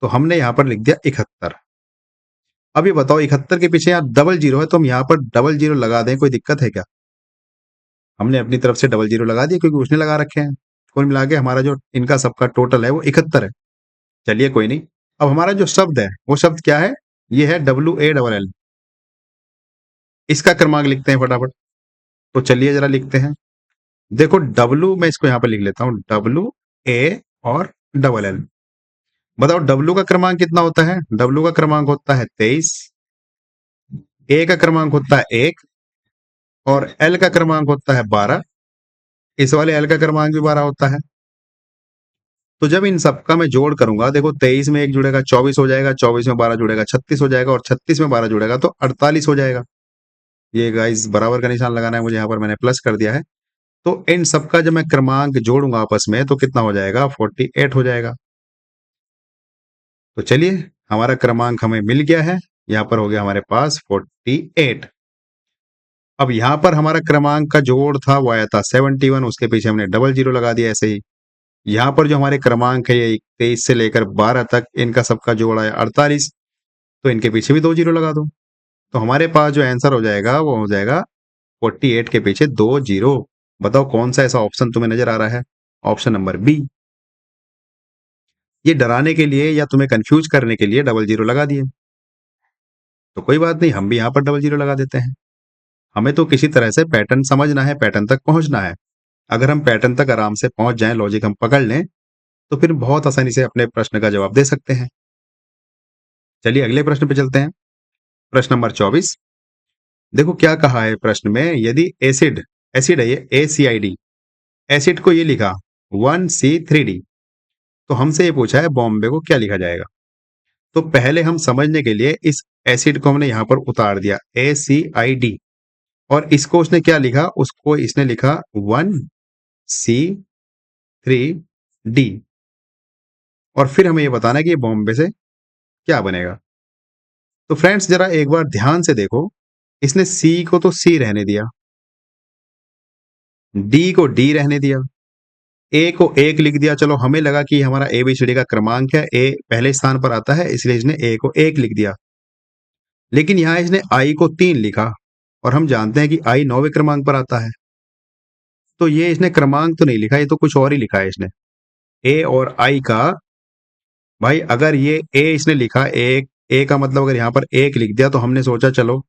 तो हमने यहां पर लिख दिया 71। अब ये बताओ 71 के पीछे यहाँ डबल जीरो है, तो हम यहाँ पर डबल जीरो लगा दें, कोई दिक्कत है क्या? हमने अपनी तरफ से डबल जीरो लगा दिया क्योंकि उसने लगा रखे हैं। कुल मिला के हमारा जो इनका सबका टोटल है वो 71 है। चलिए कोई नहीं। अब हमारा जो शब्द है वो शब्द क्या है? ये है WALL। इसका क्रमांक लिखते हैं फटाफट। तो चलिए जरा लिखते हैं। देखो W, मैं इसको यहाँ पर लिख लेता हूँ, WA और डबल एल। बताओ डब्लू का क्रमांक कितना होता है? डब्लू का क्रमांक होता है 23, ए का क्रमांक होता है 1 और एल का क्रमांक होता है 12। इस वाले एल का क्रमांक भी 12 होता है। तो जब इन सबका मैं जोड़ करूंगा, देखो 23 में 1 जुड़ेगा 24 हो जाएगा, 24 में 12 जुड़ेगा 36 हो जाएगा और 36 में 12 जुड़ेगा तो 48 हो जाएगा। ये गाइस बराबर का निशान लगाना है मुझे, यहाँ पर मैंने प्लस कर दिया है। तो इन सबका जब मैं क्रमांक जोड़ूंगा आपस में तो कितना हो जाएगा? 48 हो जाएगा। तो चलिए, हमारा क्रमांक हमें मिल गया है। यहाँ पर हो गया हमारे पास 48। अब यहाँ पर हमारा क्रमांक का जोड़ था वो आया था 71, उसके पीछे हमने डबल जीरो लगा दिया ऐसे ही। यहाँ पर जो हमारे क्रमांक है ये 23 से लेकर 12 तक, इनका सबका जोड़ आया 48, तो इनके पीछे भी 2 जीरो लगा दो। तो हमारे पास जो आंसर हो जाएगा वो हो जाएगा 48 के पीछे 2 जीरो। बताओ कौन सा ऐसा ऑप्शन तुम्हें नजर आ रहा है? Option number B. ये डराने के लिए या तुम्हें कंफ्यूज करने के लिए डबल जीरो लगा दिए। तो कोई बात नहीं, हम भी यहाँ पर डबल जीरो लगा देते हैं। हमें तो किसी तरह से पैटर्न समझना है, पैटर्न तक पहुंचना है। अगर हम पैटर्न तक आराम से पहुंच जाएं, लॉजिक हम पकड़ लें, तो फिर बहुत आसानी से अपने प्रश्न का जवाब दे सकते हैं। चलिए अगले प्रश्न पे चलते हैं। प्रश्न नंबर 24। देखो क्या कहा है प्रश्न में, यदि एसिड, एसिड है ये ACID, एसिड को ये लिखा 1C3D, तो हमसे ये पूछा है बॉम्बे को क्या लिखा जाएगा? तो पहले हम समझने के लिए इस एसिड को हमने यहां पर उतार दिया ACID, और इसको उसने क्या लिखा? उसको इसने लिखा 1C3D, और फिर हमें ये बताना है कि ये बॉम्बे से क्या बनेगा। तो फ्रेंड्स जरा एक बार ध्यान से देखो, इसने C को तो C रहने दिया, D को D रहने दिया, A को 1 लिख दिया। चलो हमें लगा कि हमारा ABCD का क्रमांक है, A पहले स्थान पर आता है इसलिए इसने A को 1 लिख दिया। लेकिन यहां इसने I को 3 लिखा, और हम जानते हैं कि I 9वें क्रमांक पर आता है। तो ये इसने क्रमांक तो नहीं लिखा, ये तो कुछ और ही लिखा है इसने। A और I का, भाई अगर ये A इसने लिखा, एक A का मतलब अगर यहाँ पर 1 लिख दिया, तो हमने सोचा चलो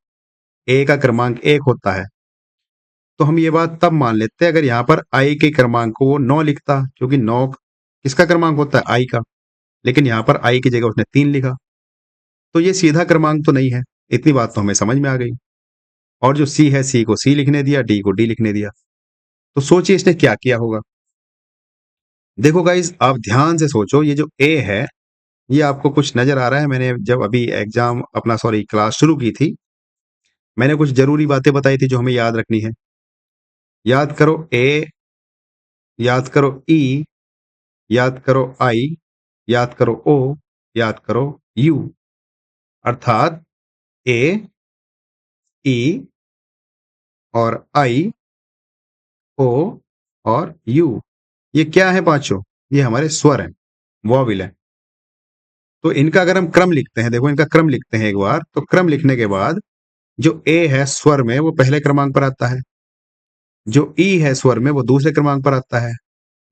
A का क्रमांक 1 होता है, तो हम ये बात तब मान लेते हैं अगर यहाँ पर I के क्रमांक को वो 9 लिखता, क्योंकि 9 किसका क्रमांक होता है? I का। लेकिन यहाँ पर I की जगह उसने 3 लिखा, तो ये सीधा क्रमांक तो नहीं है। इतनी बात तो हमें समझ में आ गई। और जो C है, C को C लिखने दिया, D को D लिखने दिया। तो सोचिए इसने क्या किया होगा। देखो गाइज आप ध्यान से सोचो, ये जो A है ये आपको कुछ नजर आ रहा है? मैंने जब अभी एग्जाम अपना सॉरी क्लास शुरू की थी, मैंने कुछ जरूरी बातें बताई थी जो हमें याद रखनी है। याद करो A, याद करो E, याद करो I, याद करो O, याद करो U। अर्थात A, E और I, O और U, ये क्या है पांचों? ये हमारे स्वर हैं, वॉविल है। तो इनका अगर हम क्रम लिखते हैं, देखो इनका क्रम लिखते हैं एक बार, तो क्रम लिखने के बाद जो A है स्वर में वो पहले क्रमांक पर आता है, जो E है स्वर में वो दूसरे क्रमांक पर आता है,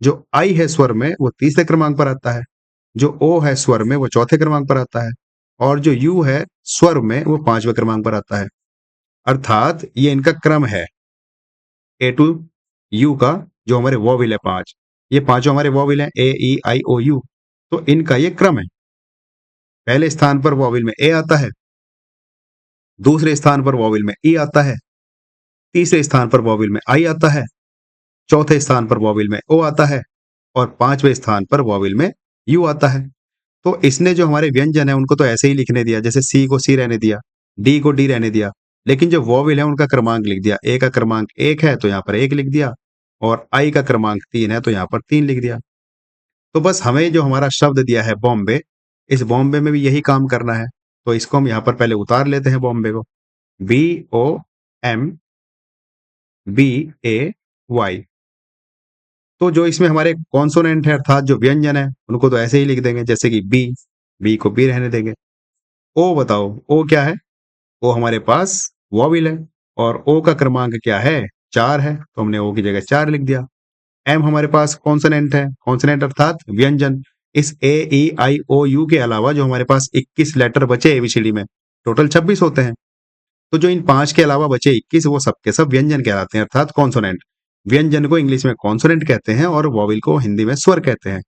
जो I है स्वर में वो तीसरे क्रमांक पर आता है, जो O है स्वर में वो चौथे क्रमांक पर आता है, और जो U है स्वर में वो 5वें क्रमांक पर आता है। अर्थात ये इनका क्रम है A टू U का, जो हमारे वॉविल है 5, ये पांचों हमारे वॉविल हैं AEIOU। तो इनका ये क्रम है। पहले स्थान पर वॉविल में A आता है, दूसरे स्थान पर वॉविल में E आता है, तीसरे स्थान पर वॉविल में I आता है, चौथे स्थान पर वॉविल में O आता है, और 5वें स्थान पर वॉविल में U आता है। तो इसने जो हमारे व्यंजन है उनको तो ऐसे ही लिखने दिया, जैसे C को C रहने दिया, D को D रहने दिया, लेकिन जो वॉविल है उनका क्रमांक लिख दिया। A का क्रमांक 1 है तो यहाँ पर 1 लिख दिया, और I का क्रमांक 3 है तो यहाँ पर 3 लिख दिया। तो बस हमें जो हमारा शब्द दिया है बॉम्बे, इस बॉम्बे में भी यही काम करना है। तो इसको हम यहाँ पर पहले उतार लेते हैं बॉम्बे को, BOMBAY। तो जो इसमें हमारे कॉन्सोनेंट है अर्थात जो व्यंजन है उनको तो ऐसे ही लिख देंगे, जैसे कि बी को बी रहने देंगे। ओ बताओ, ओ क्या है? ओ हमारे पास वॉविल है, और ओ का क्रमांक क्या है? 4 है, तो हमने ओ की जगह 4 लिख दिया। एम हमारे पास कॉन्सोनेंट है, कॉन्सोनेंट अर्थात व्यंजन। इस AEIOU के अलावा जो हमारे पास 21 लेटर बचे एबीसीडी में, टोटल 26 होते हैं, तो जो इन 5 के अलावा बचे 21 वो सबके सब व्यंजन कहलाते हैं अर्थात कॉन्सोनेंट। व्यंजन को इंग्लिश में कॉन्सोनेंट कहते हैं और वॉविल को हिंदी में स्वर कहते हैं।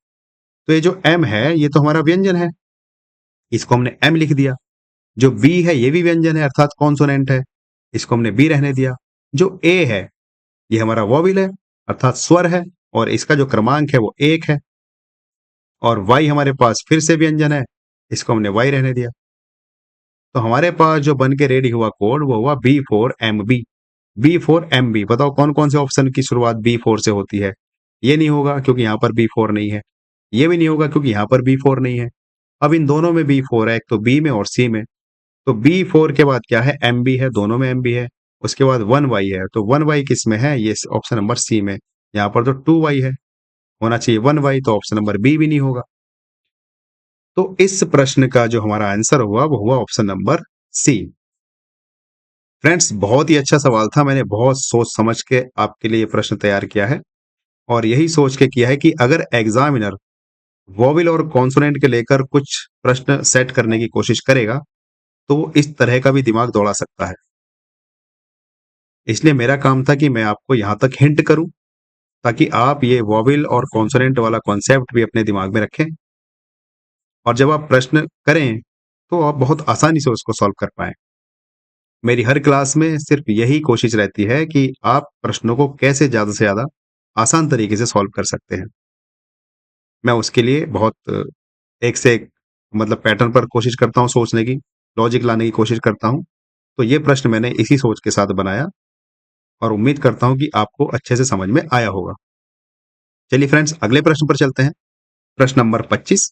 तो ये जो एम है ये तो हमारा व्यंजन है, इसको हमने एम लिख दिया। जो बी है ये भी व्यंजन है अर्थात कॉन्सोनेंट है, इसको हमने बी रहने दिया। जो ए है ये हमारा वॉविल है अर्थात स्वर है, और इसका जो क्रमांक है वो 1 है। और वाई हमारे पास फिर से व्यंजन है, इसको हमने वाई रहने दिया। तो हमारे पास जो बन के रेडी हुआ कोड वो हुआ B4MB। B4MB, बताओ कौन कौन से ऑप्शन की शुरुआत B4 से होती है? ये नहीं होगा क्योंकि यहाँ पर B4 नहीं है, ये भी नहीं होगा क्योंकि यहाँ पर B4 नहीं है। अब इन दोनों में B4 है, एक तो बी में और सी में। तो B4 के बाद क्या है? MB है, दोनों में MB है। उसके बाद 1Y है, तो 1Y किस में है? ये ऑप्शन नंबर सी में। यहाँ पर तो 2Y है, होना चाहिए 1Y, तो ऑप्शन नंबर बी भी नहीं होगा। तो इस प्रश्न का जो हमारा आंसर हुआ वो हुआ ऑप्शन नंबर सी। फ्रेंड्स, बहुत ही अच्छा सवाल था, मैंने बहुत सोच समझ के आपके लिए ये प्रश्न तैयार किया है, और यही सोच के किया है कि अगर एग्जामिनर वोवेल और कॉन्सोनेंट के लेकर कुछ प्रश्न सेट करने की कोशिश करेगा तो वो इस तरह का भी दिमाग दौड़ा सकता है। इसलिए मेरा काम था कि मैं आपको यहाँ तक हिंट करूं ताकि आप ये वोवेल और कॉन्सोनेंट वाला कॉन्सेप्ट भी अपने दिमाग में रखें, और जब आप प्रश्न करें तो आप बहुत आसानी से उसको सॉल्व कर पाएं। मेरी हर क्लास में सिर्फ यही कोशिश रहती है कि आप प्रश्नों को कैसे ज़्यादा से ज़्यादा आसान तरीके से सॉल्व कर सकते हैं। मैं उसके लिए बहुत एक से एक मतलब पैटर्न पर कोशिश करता हूँ सोचने की, लॉजिक लाने की कोशिश करता हूँ। तो ये प्रश्न मैंने इसी सोच के साथ बनाया, और उम्मीद करता हूँ कि आपको अच्छे से समझ में आया होगा। चलिए फ्रेंड्स, अगले प्रश्न पर चलते हैं। प्रश्न नंबर 25।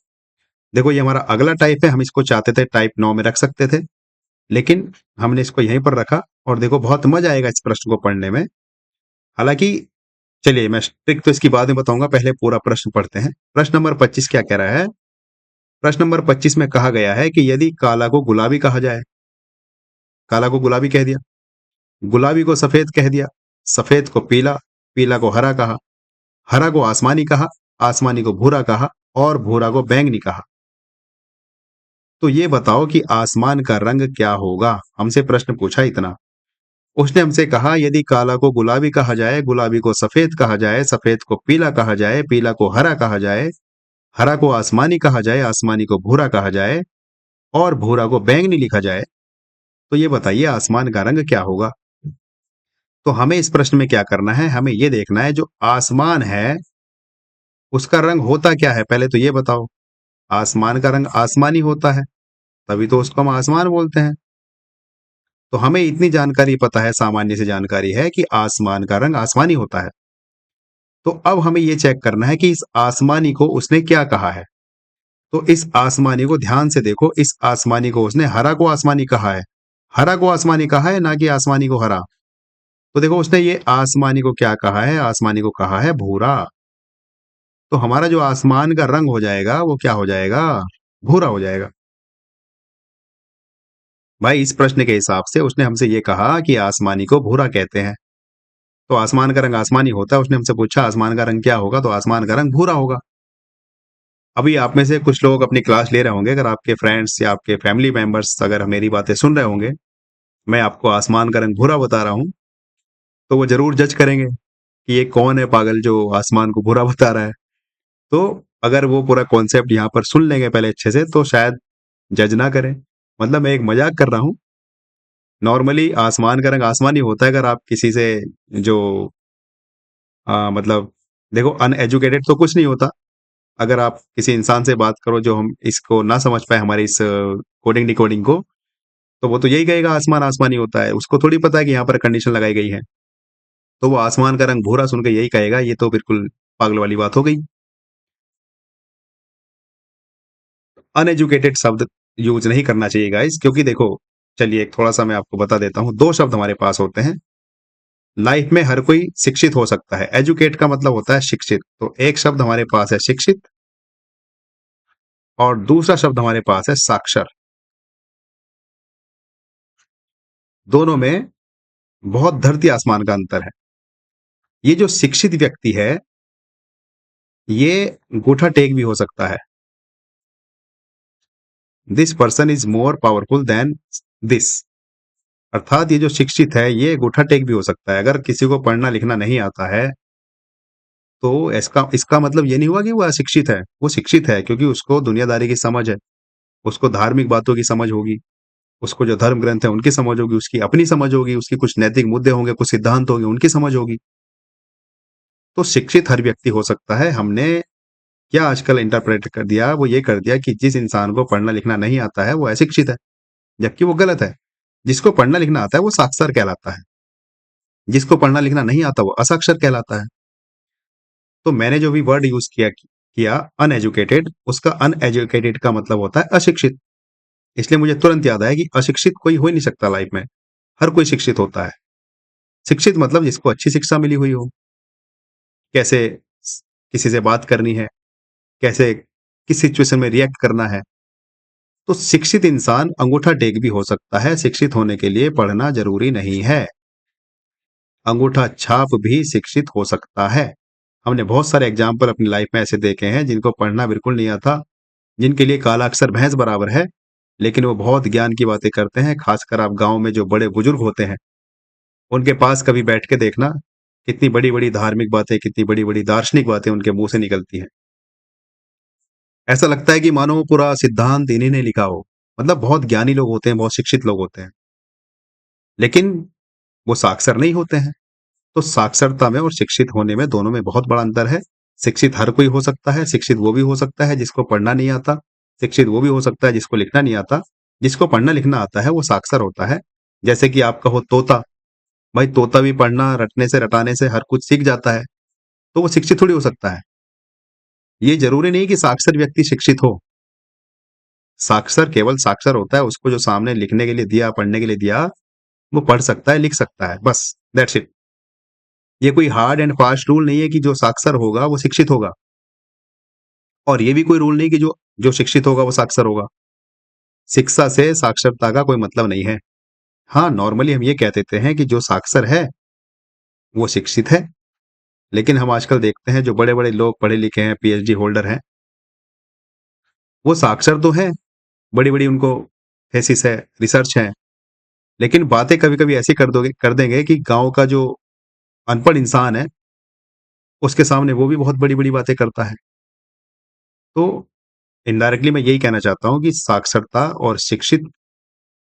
देखो ये हमारा अगला टाइप है, हम इसको चाहते थे टाइप 9 में रख सकते थे, लेकिन हमने इसको यहीं पर रखा, और देखो बहुत मजा आएगा इस प्रश्न को पढ़ने में। हालांकि चलिए मैं ट्रिक तो इसकी बाद में बताऊंगा, पहले पूरा प्रश्न पढ़ते हैं। प्रश्न नंबर 25 क्या कह रहा है? प्रश्न नंबर 25 में कहा गया है कि यदि काला को गुलाबी कहा जाए, काला को गुलाबी कह दिया, गुलाबी को सफेद कह दिया, सफेद को पीला, पीला को हरा कहा, हरा को आसमानी कहा, आसमानी को भूरा कहा, और भूरा को बैंगनी कहा, तो ये बताओ कि आसमान का रंग क्या होगा? हमसे प्रश्न पूछा इतना। उसने हमसे कहा यदि काला को गुलाबी कहा जाए, गुलाबी को सफेद कहा जाए, सफेद को पीला कहा जाए, पीला को हरा कहा जाए, हरा को आसमानी कहा जाए, आसमानी को भूरा कहा जाए, और भूरा को बैंगनी लिखा जाए, तो ये बताइए आसमान का रंग क्या होगा? तो हमें इस प्रश्न में क्या करना है? हमें ये देखना है जो आसमान है उसका रंग होता क्या है, पहले तो ये बताओ। आसमान का रंग आसमानी होता है, तभी तो उसको हम आसमान बोलते हैं। तो हमें इतनी जानकारी पता है, सामान्य सी जानकारी है कि आसमान का रंग आसमानी होता है। तो अब हमें ये चेक करना है कि इस आसमानी को उसने क्या कहा है। तो इस आसमानी को ध्यान से देखो, इस आसमानी को उसने हरा को आसमानी कहा है। हरा को आसमानी कहा है, ना कि आसमानी को हरा। तो देखो उसने ये आसमानी को क्या कहा है? आसमानी को कहा है भूरा। तो हमारा जो आसमान का रंग हो जाएगा वो क्या हो जाएगा? भूरा हो जाएगा। भाई इस प्रश्न के हिसाब से उसने हमसे ये कहा कि आसमानी को भूरा कहते हैं, तो आसमान का रंग आसमानी होता है। उसने हमसे पूछा आसमान का रंग क्या होगा, तो आसमान का रंग भूरा होगा। अभी आप में से कुछ लोग अपनी क्लास ले रहे होंगे, अगर आपके फ्रेंड्स या आपके फैमिली मेंबर्स अगर मेरी बातें सुन रहे होंगे, मैं आपको आसमान का रंग भूरा बता रहा हूँ, तो वो जरूर जज करेंगे कि ये कौन है पागल जो आसमान को भूरा बता रहा है। तो अगर वो पूरा कॉन्सेप्ट यहाँ पर सुन लेंगे पहले अच्छे से, तो शायद जज ना करें। मतलब मैं एक मजाक कर रहा हूँ। नॉर्मली आसमान का रंग आसमानी होता है, अगर आप किसी से जो मतलब देखो अनएजुकेटेड तो कुछ नहीं होता। अगर आप किसी इंसान से बात करो जो हम इसको ना समझ पाए, हमारे इस कोडिंग डिकोडिंग को, तो वो तो यही कहेगा आसमान आसमानी होता है। उसको थोड़ी पता है कि यहाँ पर कंडीशन लगाई गई है। तो वो आसमान का रंग भूरा सुन के यही कहेगा, ये तो बिल्कुल पागल वाली बात हो गई। अनएजुकेटेड शब्द यूज नहीं करना चाहिए गाइस, क्योंकि देखो चलिए एक थोड़ा सा मैं आपको बता देता हूँ। दो शब्द हमारे पास होते हैं लाइफ में, हर कोई शिक्षित हो सकता है। एजुकेट का मतलब होता है शिक्षित। तो एक शब्द हमारे पास है शिक्षित, और दूसरा शब्द हमारे पास है साक्षर। दोनों में बहुत धरती आसमान का अंतर है। ये जो शिक्षित व्यक्ति है ये गूठा टेक भी हो सकता है। This person is more powerful than this. अर्थात ये जो शिक्षित है ये गूठा टेक भी हो सकता है। अगर किसी को पढ़ना लिखना नहीं आता है तो इसका इसका मतलब ये नहीं हुआ कि वो अशिक्षित है, वो शिक्षित है क्योंकि उसको दुनियादारी की समझ है, उसको धार्मिक बातों की समझ होगी, उसको जो धर्म ग्रंथ है उनकी समझ होगी, उसकी अपनी समझ होगी, उसकी कुछ नैतिक मुद्दे होंगे, कुछ सिद्धांत होंगे, उनकी समझ होगी। तो शिक्षित हर व्यक्ति हो सकता है। हमने क्या आजकल इंटरप्रेट कर दिया, वो ये कर दिया कि जिस इंसान को पढ़ना-लिखना नहीं आता है, वो अशिक्षित है, जबकि वो गलत है। जिसको पढ़ना-लिखना आता है, वो साक्षर कहलाता है। जिसको पढ़ना-लिखना नहीं आता, वो असाक्षर कहलाता है। तो मैंने जो भी वर्ड यूज़ किया अनएजुकेटेड, उसका अनएजुकेटेड का मतलब होता है अशिक्षित। इसलिए मुझे तुरंत याद आया कि अशिक्षित कोई हो ही नहीं सकता लाइफ में, हर कोई शिक्षित होता है। शिक्षित मतलब जिसको अच्छी शिक्षा मिली हुई हो, कैसे स किसी से बात करनी है, कैसे किस सिचुएशन में रिएक्ट करना है। तो शिक्षित इंसान अंगूठा टेक भी हो सकता है, शिक्षित होने के लिए पढ़ना ज़रूरी नहीं है। अंगूठा छाप भी शिक्षित हो सकता है। हमने बहुत सारे एग्ज़ाम्पल अपनी लाइफ में ऐसे देखे हैं जिनको पढ़ना बिल्कुल नहीं आता, जिनके लिए काला अक्षर भैंस बराबर है, लेकिन वो बहुत ज्ञान की बातें करते हैं, खासकर आप गाँव में जो बड़े बुजुर्ग होते हैं, उनके पास कभी बैठ के देखना, कितनी बड़ी-बड़ी धार्मिक बातें, कितनी बड़ी-बड़ी दार्शनिक बातें उनके मुँह से निकलती हैं। ऐसा लगता है कि मानो वो पूरा सिद्धांत इन्हीं ने लिखा हो। मतलब बहुत ज्ञानी लोग होते हैं, बहुत शिक्षित लोग होते हैं, लेकिन वो साक्षर नहीं होते हैं। तो साक्षरता में और शिक्षित होने में दोनों में बहुत बड़ा अंतर है। शिक्षित हर कोई हो सकता है, शिक्षित वो भी हो सकता है जिसको पढ़ना नहीं आता, शिक्षित वो भी हो सकता है जिसको लिखना नहीं आता। जिसको पढ़ना-लिखना आता है वो साक्षर होता है। जैसे कि आप कहो तोता, भाई तोता भी पढ़ना रटने से रटाने से हर कुछ सीख जाता है, तो वो शिक्षित थोड़ी हो सकता है। ये ज़रूरी नहीं कि साक्षर व्यक्ति शिक्षित हो। साक्षर केवल साक्षर होता है, उसको जो सामने लिखने के लिए दिया, पढ़ने के लिए दिया, वो पढ़ सकता है, लिख सकता है, बस दैट्स इट। ये कोई हार्ड एंड फास्ट रूल नहीं है कि जो साक्षर होगा वो शिक्षित होगा। और ये भी कोई रूल नहीं कि जो जो शिक्षित होगा वो साक्षर होगा। शिक्षा से साक्षरता का कोई मतलब नहीं है। हाँ, नॉर्मली हम ये कह देते हैं कि जो साक्षर है, वो शिक्षित है। लेकिन हम आजकल देखते हैं जो बड़े-बड़े लोग पढ़े लिखे हैं, पीएचडी होल्डर हैं, वो साक्षर तो हैं, बड़ी-बड़ी उनको थीसिस है, रिसर्च है, लेकिन बातें कभी-कभी ऐसी कर देंगे कि गाँव का जो अनपढ़ इंसान है, उसके सामने वो भी बहुत बड़ी-बड़ी बातें करता है। तो इनडायरेक्टली मैं यही कहना चाहता हूँ कि साक्षरता और शिक्षित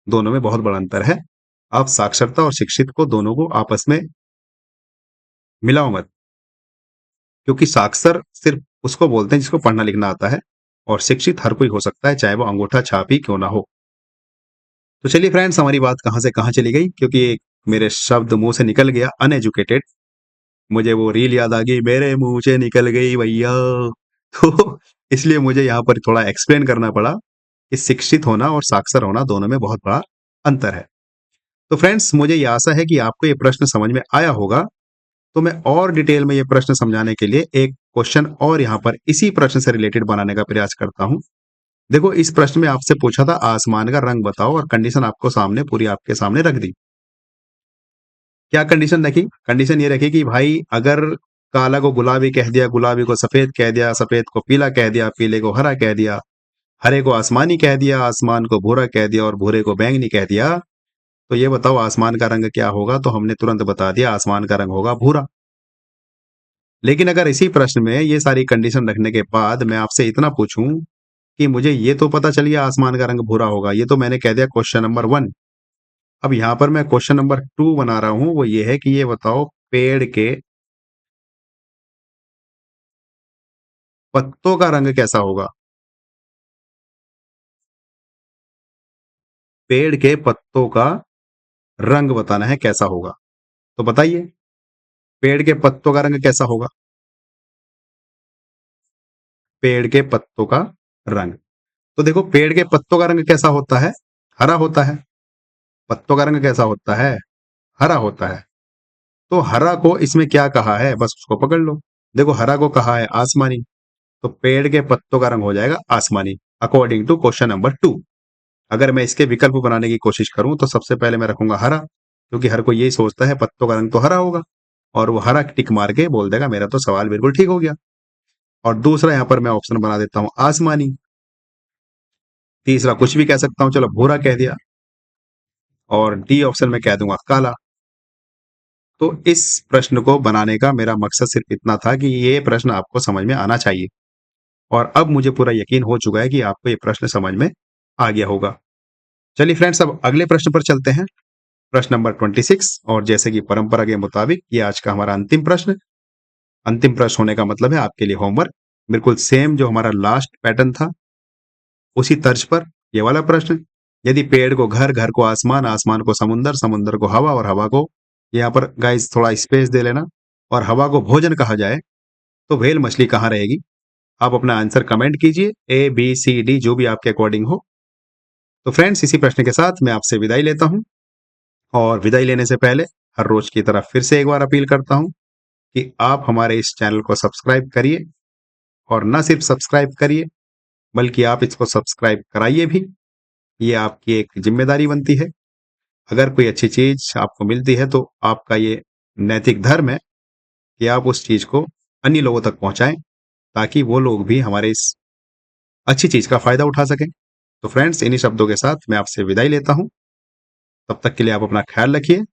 दोनों में बहुत बड़ा अंतर है। आप साक्षरता और शिक्षित को दोनों को आपस में मिलाओ मत, क्योंकि साक्षर सिर्फ़ उसको बोलते हैं जिसको पढ़ना-लिखना आता है और शिक्षित हर कोई हो सकता है, चाहे वो अंगूठा छाप ही क्यों ना हो। तो चलिए फ्रेंड्स हमारी बात कहाँ से कहाँ चली गई क्योंकि एक मेरे शब्द मुँह से निकल गया अनएजुकेटेड, मुझे वो रील याद आ गई, मेरे मुँह से निकल गई भैया। तो इसलिए मुझे यहाँ पर थोड़ा एक्सप्लेन करना पड़ा कि शिक्षित होना और साक्षर होना दोनों में बहुत बड़ा अंतर है। तो फ्रेंड्स मुझे ये आशा है कि आपको ये प्रश्न समझ में आया होगा। तो मैं और डिटेल में ये प्रश्न समझाने के लिए एक क्वेश्चन और यहाँ पर इसी प्रश्न से रिलेटेड बनाने का प्रयास करता हूँ। देखो इस प्रश्न में आपसे पूछा था आसमान का रंग बताओ और कंडीशन आपको सामने पूरी आपके सामने रख दी। क्या कंडीशन रखी? कंडीशन ये रखी कि भाई अगर काला को गुलाबी कह दिया, गुलाबी को सफ़ेद कह दिया, सफ़ेद को पीला कह दिया, पीले को हरा कह दिया, हरे को आसमानी कह दिया, आसमान को भूरा कह दिया और भूरे को बैंगनी कह दिया, तो ये बताओ आसमान का रंग क्या होगा? तो हमने तुरंत बता दिया आसमान का रंग होगा भूरा। लेकिन अगर इसी प्रश्न में ये सारी कंडीशन रखने के बाद मैं आपसे इतना पूछूं कि मुझे ये तो पता चल गया आसमान का रंग भूरा होगा, ये तो मैंने कह दिया क्वेश्चन नंबर 1। अब यहाँ पर मैं क्वेश्चन नंबर 2 बना रहा हूँ, वो ये है कि ये बताओ पेड़ के पत्तों का रंग कैसा होगा? पेड़ के पत्तों का रंग बताना है कैसा होगा? तो बताइए, पेड़ के पत्तों का रंग कैसा होगा? पेड़ के पत्तों का रंग। तो देखो पेड़ के पत्तों का रंग कैसा होता है? हरा होता है। पत्तों का रंग कैसा होता है? हरा होता है। तो हरा को इसमें क्या कहा है? बस उसको पकड़ लो। देखो हरा को कहा है आसमानी, तो पेड़ के पत्तों का रंग हो जाएगा आसमानी, अकॉर्डिंग टू क्वेश्चन नंबर 2। अगर मैं इसके विकल्प बनाने की कोशिश करूं तो सबसे पहले मैं रखूंगा हरा, क्योंकि हर कोई यही सोचता है पत्तों का रंग तो हरा होगा, और वो हरा टिक मार के बोल देगा मेरा तो सवाल बिल्कुल ठीक हो गया। और दूसरा यहाँ पर मैं ऑप्शन बना देता हूँ आसमानी। तीसरा कुछ भी कह सकता हूँ, चलो भूरा कह दिया। और डी ऑप्शन में कह दूंगा काला। तो इस प्रश्न को बनाने का मेरा मकसद सिर्फ इतना था कि ये प्रश्न आपको समझ में आना चाहिए और अब मुझे पूरा यकीन हो चुका है कि आपको ये प्रश्न समझ में आ गया होगा। चलिए फ्रेंड्स, अब अगले प्रश्न पर चलते हैं। प्रश्न नंबर 26 और जैसे कि परंपरा के मुताबिक ये आज का हमारा अंतिम प्रश्न। अंतिम प्रश्न होने का मतलब है आपके लिए होमवर्क। बिल्कुल सेम जो हमारा लास्ट पैटर्न था, उसी तर्ज पर ये वाला प्रश्न। यदि पेड़ को घर, घर को आसमान, आसमान को समुंदर, समुंदर को हवा और हवा को, यहाँ पर गाइस थोड़ा स्पेस दे लेना, और हवा को भोजन कहा जाए, तो व्हेल मछली कहाँ रहेगी? आप अपना आंसर कमेंट कीजिए, ए, बी, सी, डी जो भी आपके अकॉर्डिंग हो। तो फ्रेंड्स, इसी प्रश्न के साथ मैं आपसे विदाई लेता हूँ और विदाई लेने से पहले हर रोज की तरह फिर से एक बार अपील करता हूँ कि आप हमारे इस चैनल को सब्सक्राइब करिए और ना सिर्फ सब्सक्राइब करिए, बल्कि आप इसको सब्सक्राइब कराइए भी। ये आपकी एक जिम्मेदारी बनती है। अगर कोई अच्छी चीज आपको मिलती है तो आपका ये नैतिक धर्म है कि आप उस चीज को अन्य लोगों तक पहुंचाएं, ताकि वो लोग भी हमारे इस अच्छी चीज का फायदा उठा सकें। तो फ्रेंड्स, इन्हीं शब्दों के साथ मैं आपसे विदाई लेता हूं। तब तक के लिए आप अपना ख्याल रखिए।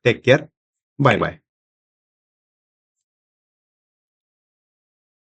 Take care. Bye bye.